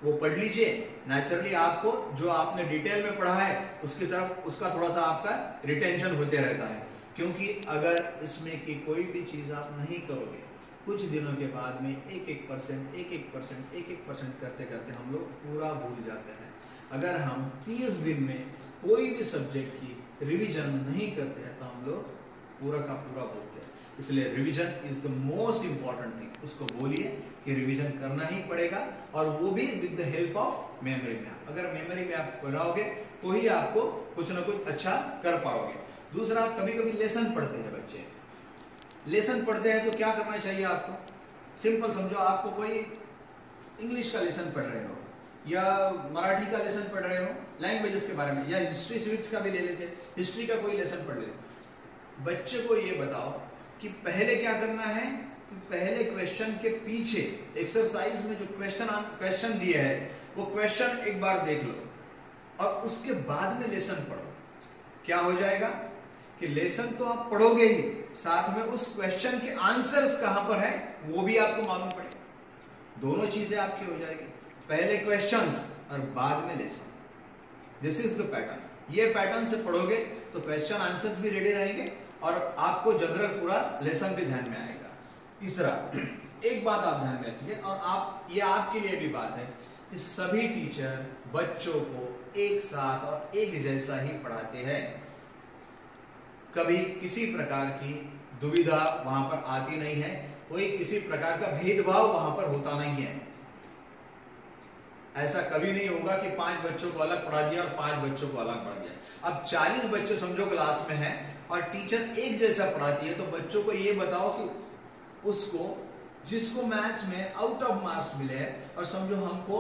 Speaker 1: वो पढ़ लीजिए। नेचुरली आपको जो आपने डिटेल में पढ़ा है उसकी तरफ उसका थोड़ा सा आपका रिटेंशन होते रहता है, क्योंकि अगर इसमें की कोई भी चीज आप नहीं करोगे कुछ दिनों के बाद में एक एक परसेंट करते करते हम लोग पूरा भूल जाते हैं। अगर हम 30 दिन में कोई भी सब्जेक्ट की रिवीजन नहीं करते हैं तो हम लोग पूरा का पूरा बोलते हैं। इसलिए revision is the most important thing. उसको बोलिए कि रिवीजन करना ही पड़ेगा, और वो भी with the help of memory map. अगर मेमोरी मैप बनाओगे तो ही आपको कुछ ना कुछ अच्छा कर पाओगे। दूसरा, कभी कभी लेसन पढ़ते हैं बच्चे। लेसन पढ़ते हैं तो क्या करना चाहिए आपको? सिंपल समझो, आपको कोई इंग्लिश का लेसन पढ़ रहे हो या मराठी का लेसन पढ़ रहे हो, लैंग्वेजेस के बारे में, या हिस्ट्री सिविक्स का भी ले लेते, हिस्ट्री का कोई लेसन पढ़ ले। बच्चे को ये बताओ कि पहले क्या करना है, कि पहले क्वेश्चन के पीछे एक्सरसाइज में जो क्वेश्चन दिए है वो क्वेश्चन एक बार देख लो और उसके बाद में लेसन पढ़ो। क्या हो जाएगा कि लेसन तो आप पढ़ोगे ही, साथ में उस क्वेश्चन के आंसर्स कहां पर है वो भी आपको मालूम पड़ेगा। दोनों चीजें आपकी हो जाएगी, पहले क्वेश्चंस और बाद में lesson. This is the pattern. ये पैटर्न से पढ़ोगे तो क्वेश्चन आंसर्स भी रेडी रहेंगे और आपको जनरल पूरा लेसन भी ध्यान में आएगा। तीसरा, एक बात आप ध्यान में रखिए, और ये आपके लिए भी बात है कि सभी टीचर बच्चों को एक साथ और एक जैसा ही पढ़ाते हैं। कभी किसी प्रकार की दुविधा वहां पर आती नहीं है, कोई किसी प्रकार का भेदभाव वहां पर होता नहीं है। ऐसा कभी नहीं होगा कि 5 बच्चों को अलग पढ़ा दिया और 5 बच्चों को अलग पढ़ा दिया। अब 40 बच्चे समझो क्लास में हैं और टीचर एक जैसा पढ़ाती है, तो बच्चों को ये बताओ कि उसको, जिसको मैथ्स में आउट ऑफ मार्क्स मिले हैं, और समझो हमको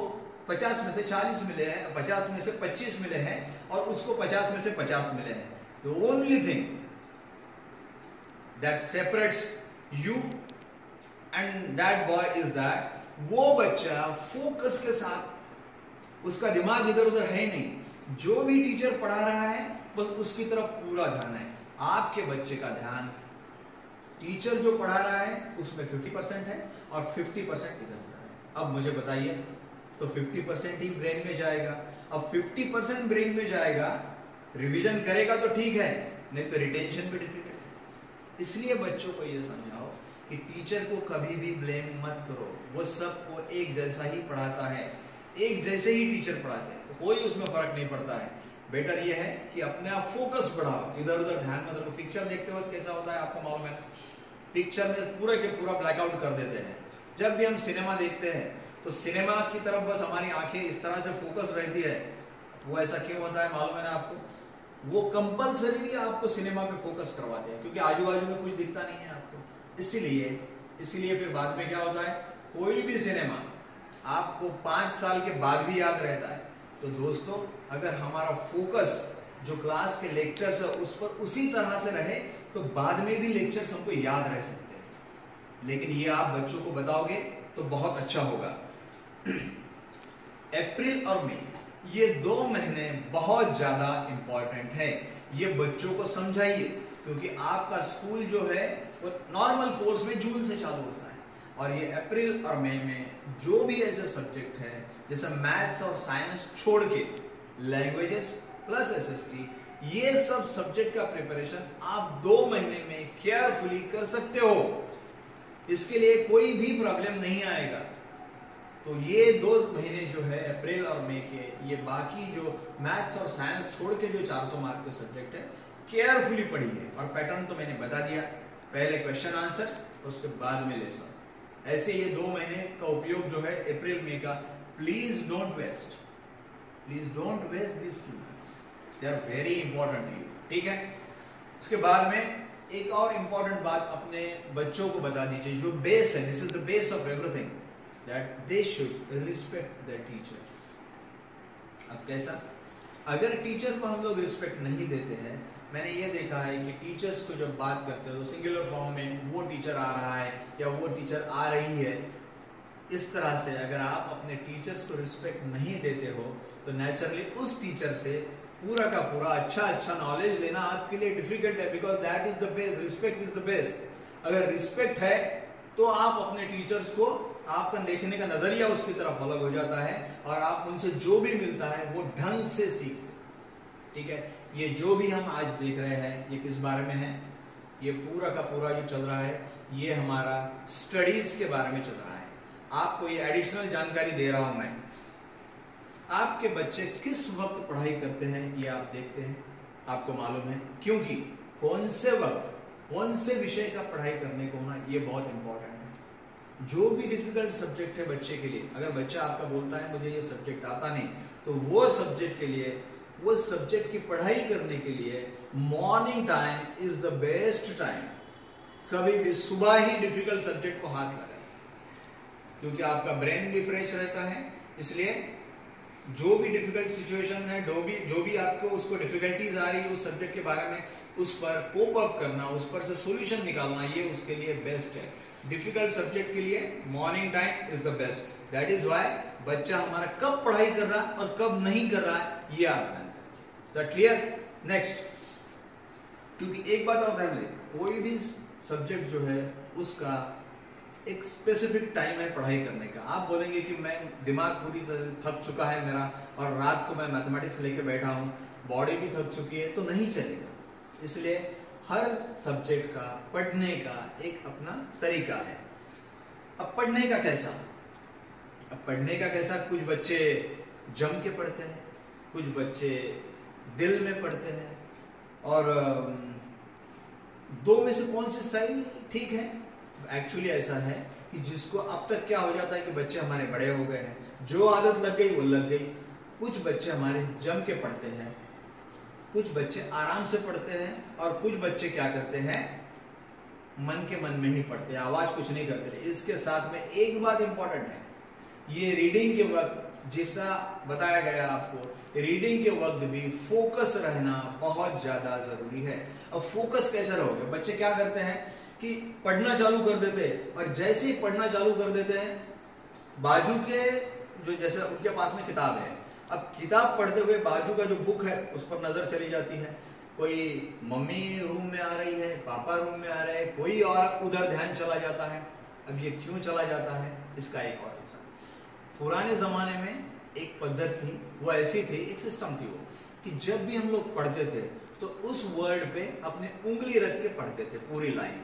Speaker 1: 50 में से 40 मिले हैं, 50 में से 25 मिले हैं, और उसको 50 में से 50 मिले हैं, the only thing that separates you and that boy is that वो बच्चा फोकस के साथ, उसका दिमाग इधर उधर है नहीं, जो भी टीचर पढ़ा रहा है बस उसकी तरफ पूरा ध्यान है। आपके बच्चे का ध्यान टीचर जो पढ़ा रहा है उसमें 50% है और 50% इधर उधर है। अब मुझे बताइए, तो 50% ही ब्रेन में जाएगा। अब 50% ब्रेन में जाएगा, रिवीजन करेगा तो ठीक है, नहीं तो रिटेंशन भी डिफिकल्ट है। इसलिए बच्चों को यह समझाओ कि टीचर को कभी भी ब्लेम मत करो, वो सबको एक जैसा ही पढ़ाता है, एक जैसे ही टीचर पढ़ाते हैं, तो कोई उसमें फर्क नहीं पड़ता है। बेटर ये है कि अपने आप फोकस बढ़ाओ, इधर उधर ध्यान मत रखो। पिक्चर देखते वक्त कैसा होता है आपको मालूम है, पिक्चर में पूरे के पूरा ब्लैकआउट कर देते हैं। जब भी हम सिनेमा देखते हैं तो सिनेमा की तरफ बस हमारी आंखें इस तरह से फोकस रहती है। वो ऐसा क्यों होता है मालूम है ना आपको? वो कंपल्सरी आपको सिनेमा पे फोकस करवाते हैं, क्योंकि आजू बाजू में कुछ दिखता नहीं है आपको। इसीलिए फिर बाद में क्या होता है, कोई भी सिनेमा आपको 5 साल के बाद भी याद रहता है। तो दोस्तों, अगर हमारा फोकस जो क्लास के लेक्चर्स है उस पर उसी तरह से रहे तो बाद में भी लेक्चर्स हमको याद रह सकते हैं। लेकिन ये आप बच्चों को बताओगे तो बहुत अच्छा होगा। अप्रैल और मई, ये 2 महीने बहुत ज्यादा इंपॉर्टेंट है। ये बच्चों को समझाइए, क्योंकि आपका स्कूल जो है वो नॉर्मल कोर्स में जून से चालू होता है, और ये अप्रैल और मई में जो भी ऐसे सब्जेक्ट है, जैसे मैथ्स और साइंस छोड़ के लैंग्वेजेस प्लस एसएसटी, ये सब सब्जेक्ट का प्रिपरेशन आप 2 महीने में केयरफुली कर सकते हो। इसके लिए कोई भी प्रॉब्लम नहीं आएगा। तो ये 2 महीने जो है अप्रैल और मई के, ये बाकी जो मैथ्स और साइंस छोड़ के जो 400 मार्क के सब्जेक्ट है, केयरफुली पढ़िए। और पैटर्न तो मैंने बता दिया, पहले क्वेश्चन आंसर्स, उसके बाद में लेसन। ऐसे ये 2 महीने का उपयोग जो है अप्रैल मई का, please don't waste this 2 months, they are very important to you. ठीक है, उसके बाद में एक और इंपॉर्टेंट बात अपने बच्चों को बता दीजिए, जो बेस है, this is the base of everything, that they should respect there teachers. अब कैसा? अगर टीचर को हम लोग रिस्पेक्ट नहीं देते हैं, मैंने ये देखा है कि टीचर्स को जब बात करते हो सिंगुलर फॉर्म में, वो टीचर आ रहा है या वो टीचर आ रही है, इस तरह से अगर आप अपने टीचर्स को रिस्पेक्ट नहीं देते हो तो नेचुरली उस टीचर से पूरा का पूरा अच्छा नॉलेज लेना आपके लिए डिफिकल्ट है, because that is the base, respect is the base. अगर रिस्पेक्ट है तो आप अपने टीचर्स को, आपका देखने का नजरिया उसकी तरफ अलग हो जाता है और आप उनसे जो भी मिलता है वो ढंग से सीखते। ठीक है, ये जो भी हम आज देख रहे हैं ये किस बारे में है? ये पूरा का पूरा जो चल रहा है ये हमारा स्टडीज के बारे में चल रहा है। आपको ये एडिशनल जानकारी दे रहा हूं मैं। आपके बच्चे किस वक्त पढ़ाई करते हैं ये आप देखते हैं? आपको मालूम है, क्योंकि कौन से वक्त कौन से विषय का पढ़ाई करने को होना ये बहुत इंपॉर्टेंट है। जो भी डिफिकल्ट सब्जेक्ट है बच्चे के लिए, अगर बच्चा आपका बोलता है मुझे ये सब्जेक्ट आता नहीं, तो वो सब्जेक्ट के लिए, वो सब्जेक्ट की पढ़ाई करने के लिए morning time is the best time. कभी भी सुबह ही डिफिकल्ट सब्जेक्ट को हाथ लगाए, क्योंकि आपका ब्रेन भी फ्रेश रहता है। इसलिए जो भी डिफिकल्ट सिचुएशन है, जो भी आपको उसको डिफिकल्टीज आ रही है उस सब्जेक्ट के बारे में, उस पर कोप अप करना, उस पर से सॉल्यूशन निकालना, ये उसके लिए बेस्ट है। डिफिकल्ट सब्जेक्ट के लिए morning time is the best. That is why बच्चा हमारा कब पढ़ाई कर रहा है और कब नहीं कर रहा है ये आप ध्यान रखिए। क्लियर? नेक्स्ट, क्योंकि एक बात और ध्यान रखिए, कोई भी सब्जेक्ट जो है उसका एक स्पेसिफिक टाइम है पढ़ाई करने का। आप बोलेंगे कि मैं दिमाग पूरी तरह थक चुका है मेरा और रात को मैं मैथमेटिक्स लेके बैठा हूं, बॉडी भी थक चुकी है, तो नहीं चलेगा। इसलिए हर सब्जेक्ट का पढ़ने का एक अपना तरीका है। अब पढ़ने का कैसा? कुछ बच्चे जम के पढ़ते हैं, कुछ बच्चे दिल में पढ़ते हैं, और दो में से कौन सी स्टाइल ठीक है? एक्चुअली ऐसा है कि जिसको अब तक क्या हो जाता है कि बच्चे हमारे बड़े हो गए हैं, जो आदत लग गई वो लग गई। कुछ बच्चे हमारे जम के पढ़ते हैं, कुछ बच्चे आराम से पढ़ते हैं, और कुछ बच्चे क्या करते हैं, मन के मन में ही पढ़ते हैं, आवाज कुछ नहीं करते। इसके साथ में एक बात इंपॉर्टेंट है, ये रीडिंग के वक्त जैसा बताया गया आपको, रीडिंग के वक्त भी फोकस रहना बहुत ज्यादा जरूरी है। अब फोकस कैसे रहोगे? बच्चे क्या करते हैं कि पढ़ना चालू कर देते हैं, और जैसे ही पढ़ना चालू कर देते हैं, बाजू के जो जैसे उनके पास में किताब है, अब किताब पढ़ते हुए बाजू का जो बुक है उस पर नजर चली जाती है। कोई मम्मी रूम में आ रही है, पापा रूम में आ रहे हैं, कोई और उधर ध्यान चला जाता है। अब ये क्यों चला जाता है, इसका एक और रीजन, पुराने जमाने में एक पद्धति थी, वो ऐसी थी, एक सिस्टम थी वो, कि जब भी हम लोग पढ़ते थे तो उस वर्ड पे अपने उंगली रख के पढ़ते थे पूरी लाइन।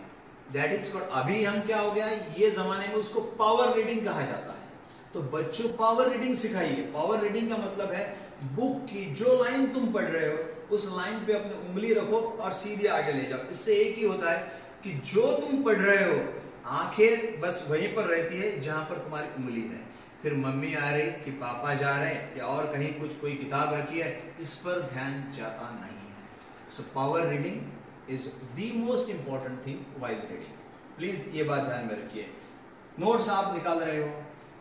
Speaker 1: दैट इज कॉल्ड, अभी हम क्या हो गया है, ये जमाने में उसको पावर रीडिंग कहा जाता है। तो बच्चों पावर रीडिंग सिखाइए। पावर रीडिंग का मतलब है बुक की जो लाइन तुम पढ़ रहे हो उस लाइन पे अपनी उंगली रखो और सीधे आगे ले जाओ। इससे एक ही होता है कि जो तुम पढ़ रहे हो आंखें बस वहीं पर रहती है जहां पर तुम्हारी उंगली है। फिर मम्मी आ रही कि पापा जा रहे या और कहीं कुछ कोई किताब रखी है, इस पर ध्यान जाता नहीं है। So power reading is the most important thing while reading. Please ये बात ध्यान में रखिए। नोट्स आप निकाल रहे हो,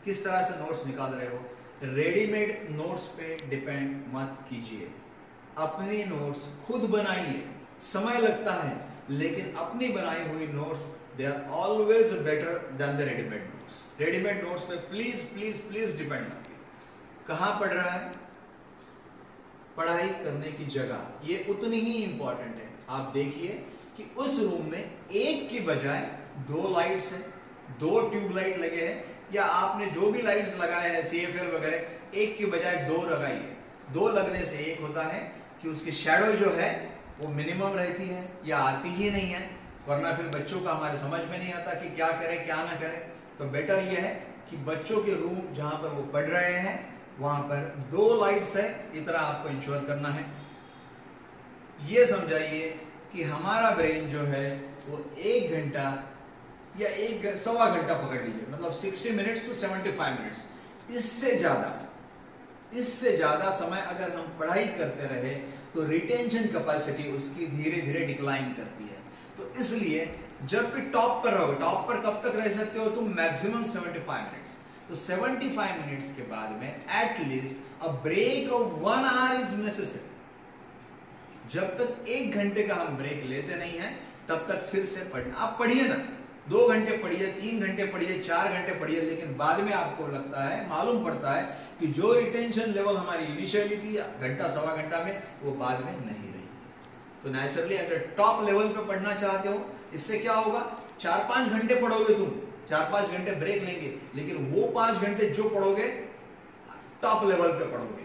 Speaker 1: किस तरह से नोट्स निकाल रहे हो? रेडीमेड नोट्स पे डिपेंड मत कीजिए, अपनी नोट्स खुद बनाइए। समय लगता है लेकिन अपनी बनाई हुई notes they are always better than the readymade notes. Readymade notes पे प्लीज प्लीज प्लीज डिपेंड मत कीजिए। कहां पढ़ रहा है? पढ़ाई करने की जगह ये उतनी ही इंपॉर्टेंट है। आप देखिए कि उस रूम में एक की बजाय दो लाइट्स हैं, दो ट्यूबलाइट लगे हैं, या आपने जो भी लाइट्स लगाए हैं CFL वगैरह, एक की बजाय दो लगाइए। दो लगने से एक होता है कि उसकी शैडो जो है वो मिनिमम रहती है या आती ही नहीं है, वरना फिर बच्चों का हमारे समझ में नहीं आता कि क्या करें क्या ना करें। तो बेटर ये है कि बच्चों के रूम जहां पर वो पढ़ रहे हैं वहां पर दो लाइट्स है, इतना आपको इंश्योर करना है। ये समझाइए कि हमारा ब्रेन जो है वो 1 घंटा या 1.25 घंटा पकड़ लीजिए, मतलब 60 मिनट्स टू 75 मिनट्स, इससे ज्यादा समय अगर हम पढ़ाई करते रहे तो रिटेंशन कैपेसिटी उसकी धीरे धीरे डिक्लाइन करती है। तो इसलिए जब भी टॉप पर रहोगे, टॉप पर कब तक रह सकते हो तुम? Maximum 75 minutes. तो 75 मिनट्स के बाद में at least a break of 1 hour is necessary. जब तक 1 घंटे का हम ब्रेक लेते नहीं है तब तक फिर से पढ़ना। आप पढ़िए ना, 2 घंटे पढ़िए, 3 घंटे पढ़िए, 4 घंटे पढ़िए, लेकिन बाद में आपको लगता है, मालूम पड़ता है कि जो रिटेंशन लेवल हमारी इनिशियली थी घंटा सवा घंटा में, वो बाद में नहीं रही। तो नेचुरली अगर टॉप लेवल पे पढ़ना चाहते हो, इससे क्या होगा, 4-5 घंटे पढ़ोगे तुम, 4-5 घंटे ब्रेक लेंगे, लेकिन वो 5 घंटे जो पढ़ोगे टॉप लेवल पे पढ़ोगे।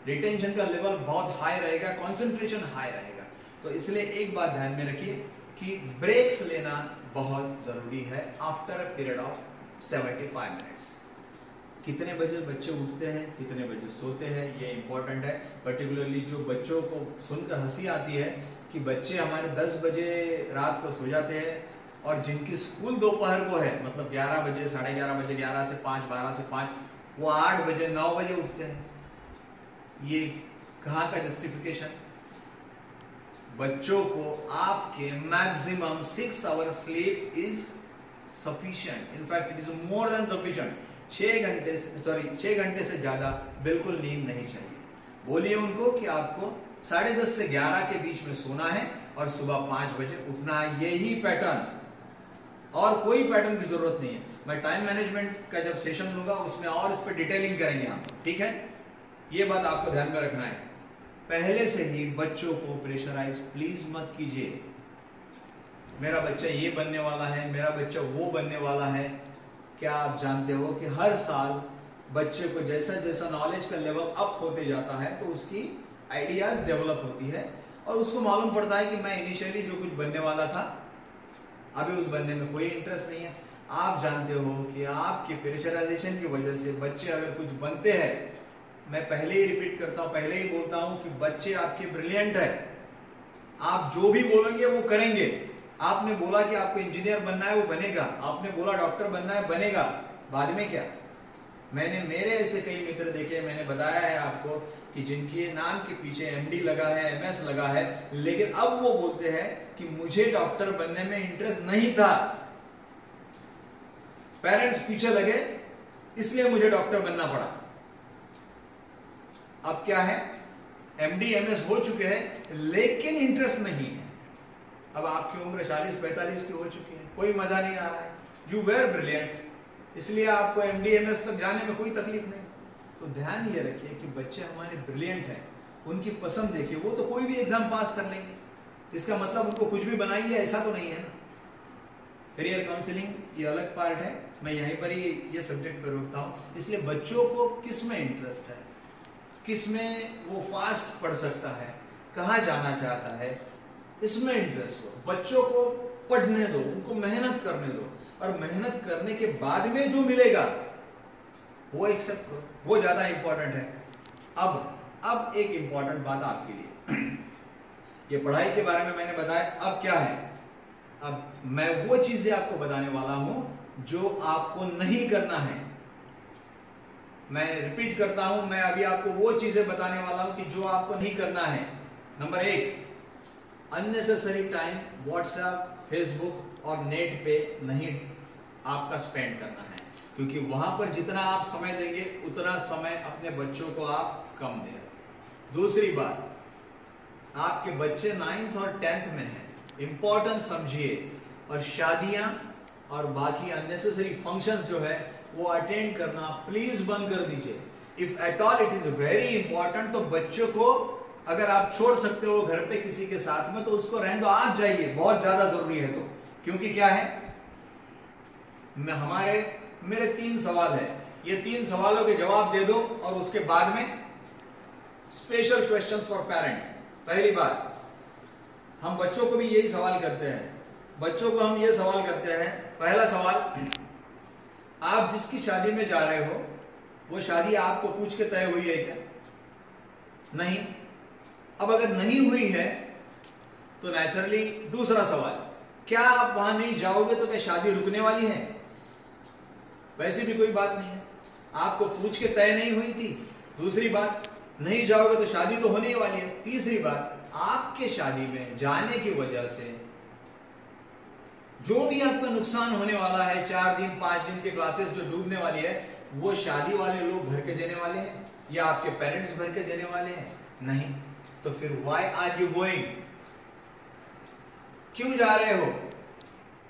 Speaker 1: रिटेंशन का लेवल बहुत हाई रहेगा, कंसंट्रेशन हाई रहेगा। तो इसलिए एक बात ध्यान में रखिए कि ब्रेक्स लेना बहुत जरूरी है after a period of 75 minutes. कितने बजे बच्चे उठते हैं, कितने बजे सोते हैं, ये इंपॉर्टेंट है। पर्टिकुलरली जो बच्चों को सुनकर हंसी आती है कि बच्चे हमारे 10 बजे रात को सो जाते हैं और जिनकी स्कूल दोपहर को है, मतलब 11 बजे, 11:30 बजे, 11 से 5, 12 से 5, वो 8 बजे 9 बजे उठते हैं। ये कहाँ का जस्टिफिकेशन? बच्चों को आपके maximum 6 hour sleep is sufficient, in fact it is more than sufficient. 6 घंटे से ज्यादा बिल्कुल नींद नहीं चाहिए। बोलिए उनको कि आपको 10:30 से 11 के बीच में सोना है और सुबह 5 बजे उठना है, यही पैटर्न, और कोई पैटर्न की जरूरत नहीं है। मैं टाइम मैनेजमेंट का जब सेशन लूंगा उसमें और इस पर डिटेलिंग करेंगे हम, ठीक है? ये बात आपको ध्यान में रखना है। पहले से ही बच्चों को प्रेशराइज प्लीज मत कीजिए, मेरा बच्चा ये बनने वाला है, मेरा बच्चा वो बनने वाला है। क्या आप जानते हो कि हर साल बच्चे को जैसा जैसा नॉलेज का लेवल अप होते जाता है तो उसकी आइडियाज डेवलप होती है और उसको मालूम पड़ता है कि मैं इनिशियली जो कुछ बनने वाला था अभी उस बनने में कोई इंटरेस्ट नहीं है। आप जानते हो कि आपके प्रेशराइजेशन की वजह से बच्चे अगर कुछ बनते हैं, मैं पहले ही रिपीट करता हूं, पहले ही बोलता हूं कि बच्चे आपके ब्रिलियंट है, आप जो भी बोलेंगे वो करेंगे। आपने बोला कि आपको इंजीनियर बनना है, वो बनेगा। आपने बोला डॉक्टर बनना है, बनेगा। बाद में क्या? मैंने मेरे ऐसे कई मित्र देखे, मैंने बताया है आपको कि जिनके नाम के पीछे एमडी लगा है, एमएस लगा है, लेकिन अब वो बोलते हैं कि मुझे डॉक्टर बनने में इंटरेस्ट नहीं था, पेरेंट्स पीछे लगे इसलिए मुझे डॉक्टर बनना पड़ा। अब क्या है? एमडी एमएस हो चुके हैं लेकिन इंटरेस्ट नहीं है। अब आपकी उम्र 40-45 की हो चुकी है, कोई मजा नहीं आ रहा है। यू वेर ब्रिलियंट, इसलिए आपको एमडी एमएस तक जाने में कोई तकलीफ नहीं। तो ध्यान ये रखिए कि बच्चे हमारे ब्रिलियंट हैं, उनकी पसंद देखिए। वो तो कोई भी एग्जाम पास कर लेंगे, इसका मतलब उनको कुछ भी बनाइए ऐसा तो नहीं है ना। करियर काउंसलिंग ये अलग पार्ट है, मैं यहीं पर ही ये सब्जेक्ट पर रोकता हूं। इसलिए बच्चों को किस में इंटरेस्ट है, किस में वो फास्ट पढ़ सकता है, कहाँ जाना चाहता है, इसमें इंटरेस्ट हो। बच्चों को पढ़ने दो, उनको मेहनत करने दो, और मेहनत करने के बाद में जो मिलेगा वो एक्सेप्ट करो, वो ज्यादा इंपॉर्टेंट है। अब एक इंपॉर्टेंट बात आपके लिए, ये पढ़ाई के बारे में मैंने बताया, अब क्या है? अब मैं वो चीजें आपको बताने वाला हूं जो आपको नहीं करना है। मैं रिपीट करता हूं, मैं अभी आपको वो चीजें बताने वाला हूं कि जो आपको नहीं करना है। Number 1, unnecessary time WhatsApp, Facebook और नेट पे नहीं आपका स्पेंड करना है, क्योंकि वहां पर जितना आप समय देंगे उतना समय अपने बच्चों को आप कम दे रहे हैं। दूसरी बात, आपके बच्चे 9th और 10th में हैं, इंपॉर्टेंस समझिए, और शादियां और बाकी अननेसेसरी फंक्शंस जो है वो अटेंड करना प्लीज बंद कर दीजिए। If at all it is very important, तो बच्चों को अगर आप छोड़ सकते हो घर पे किसी के साथ में तो उसको रहने दो, आप जाइए, बहुत ज्यादा जरूरी है तो। क्योंकि क्या है, मेरे 3 सवाल है, ये 3 सवालों के जवाब दे दो और उसके बाद में स्पेशल क्वेश्चंस फॉर पेरेंट। पहली बात, हम बच्चों को भी यही सवाल करते हैं, बच्चों को हम ये सवाल करते हैं। पहला सवाल, आप जिसकी शादी में जा रहे हो वो शादी आपको पूछ के तय हुई है क्या? नहीं। अब अगर नहीं हुई है तो नेचुरली दूसरा सवाल, क्या आप वहां नहीं जाओगे तो क्या शादी रुकने वाली है? वैसे भी कोई बात नहीं है, आपको पूछ के तय नहीं हुई थी। दूसरी बात, नहीं जाओगे तो शादी तो होने ही वाली है। तीसरी बात, आपके शादी में जाने की वजह से जो भी आपका नुकसान होने वाला है, 4 दिन 5 दिन की क्लासेस जो डूबने वाली है, वो शादी वाले लोग भर के देने वाले हैं या आपके पेरेंट्स भर के देने वाले हैं? नहीं। तो फिर व्हाई आर यू गोइंग? क्यों जा रहे हो?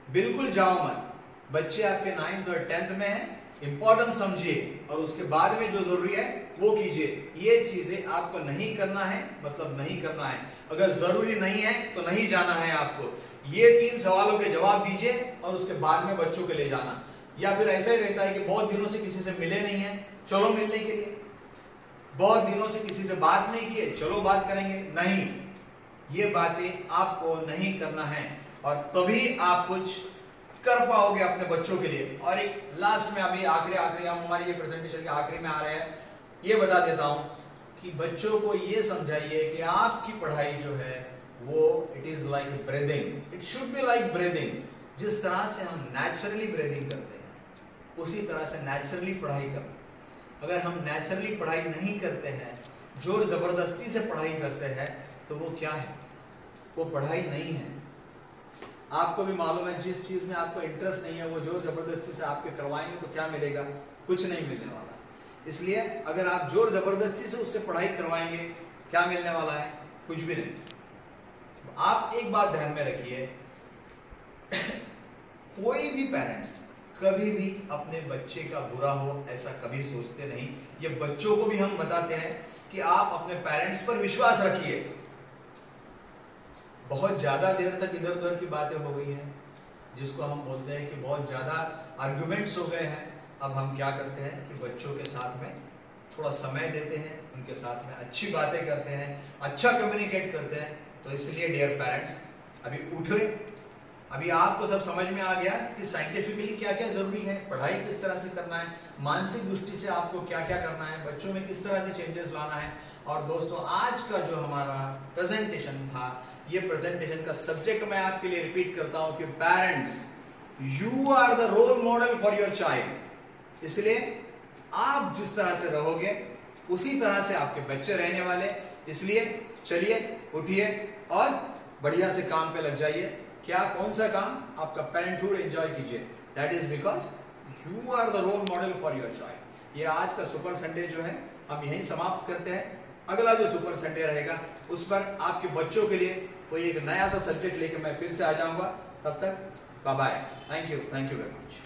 Speaker 1: बिल्कुल जाओ मत। बच्चे आपके 9th और 10th में हैं, इंपॉर्टेंस समझिए और उसके बाद में जो जरूरी है वो कीजिए। ये चीजें आपको नहीं करना है, मतलब नहीं करना है। अगर जरूरी नहीं है तो नहीं जाना है आपको। ये 3 सवालों के जवाब दीजिए और उसके बाद में बच्चों के ले जाना। या फिर ऐसा ही रहता है कि बहुत दिनों से किसी से मिले नहीं है, चलो मिलने के लिए। बहुत दिनों से किसी से बात नहीं किए, चलो बात करेंगे। नहीं, ये बातें आपको नहीं करना है और तभी आप कुछ कर पाओगे अपने बच्चों के लिए। और एक लास्ट में अभी आखिरी हम हमारी ये प्रेजेंटेशन के आखिरी में आ रहे हैं, ये बता देता हूं कि बच्चों को ये समझाइए कि आपकी पढ़ाई जो है वो it is like breathing, it should be like breathing. जिस तरह से हम नेचुरली ब्रीदिंग करते हैं उसी तरह से नेचुरली पढ़ाई करें। अगर हम नेचुरली पढ़ाई नहीं करते हैं, जोर जबरदस्ती से पढ़ाई करते हैं, तो वो क्या है? वो पढ़ाई नहीं है। आपको भी मालूम है जिस चीज में आपको इंटरेस्ट नहीं है वो जोर जबरदस्ती से आपके करवाएंगे तो क्या मिलेगा? कुछ नहीं मिलने वाला। इसलिए अगर आप जोर जबरदस्ती से उससे पढ़ाई करवाएंगे, क्या मिलने वाला है? कुछ भी नहीं। आप एक बात ध्यान में रखिए, कोई भी पेरेंट्स कभी भी अपने बच्चे का बुरा हो ऐसा कभी सोचते नहीं। ये बच्चों को भी हम बताते हैं कि आप अपने पेरेंट्स पर विश्वास रखिए। बहुत ज्यादा देर तक इधर उधर की बातें हो गई हैं, जिसको हम बोलते हैं कि बहुत ज्यादा आर्गुमेंट्स हो गए हैं। अब हम क्या करते हैं कि बच्चों के साथ में थोड़ा समय देते हैं, उनके साथ में अच्छी बातें करते हैं, अच्छा कम्युनिकेट करते हैं। तो इसलिए डियर पेरेंट्स, अभी उठे, अभी आपको सब समझ में आ गया कि साइंटिफिकली क्या क्या जरूरी है, पढ़ाई किस तरह से करना है, मानसिक दृष्टि से आपको क्या क्या करना है, बच्चों में किस तरह से चेंजेस लाना है। और दोस्तों, आज का जो हमारा प्रेजेंटेशन था, ये प्रेजेंटेशन का सब्जेक्ट मैं आपके लिए रिपीट करता हूं कि parents, you are the role model for your child. इसलिए आप जिस तरह से रहोगे उसी तरह से आपके बच्चे रहने वाले। इसलिए चलिए उठिए और बढ़िया से काम पे लग जाइए। क्या, कौन सा काम? आपका पेरेंटहुड एंजॉय कीजिए। That is because you are the role model for your child. ये आज का सुपर संडे जो है हम यहीं समाप्त करते हैं। अगला जो सुपर संडे रहेगा उस पर आपके बच्चों के लिए कोई एक नया सा सब्जेक्ट लेकर मैं फिर से आ जाऊंगा। तब तक bye bye. Thank you very much.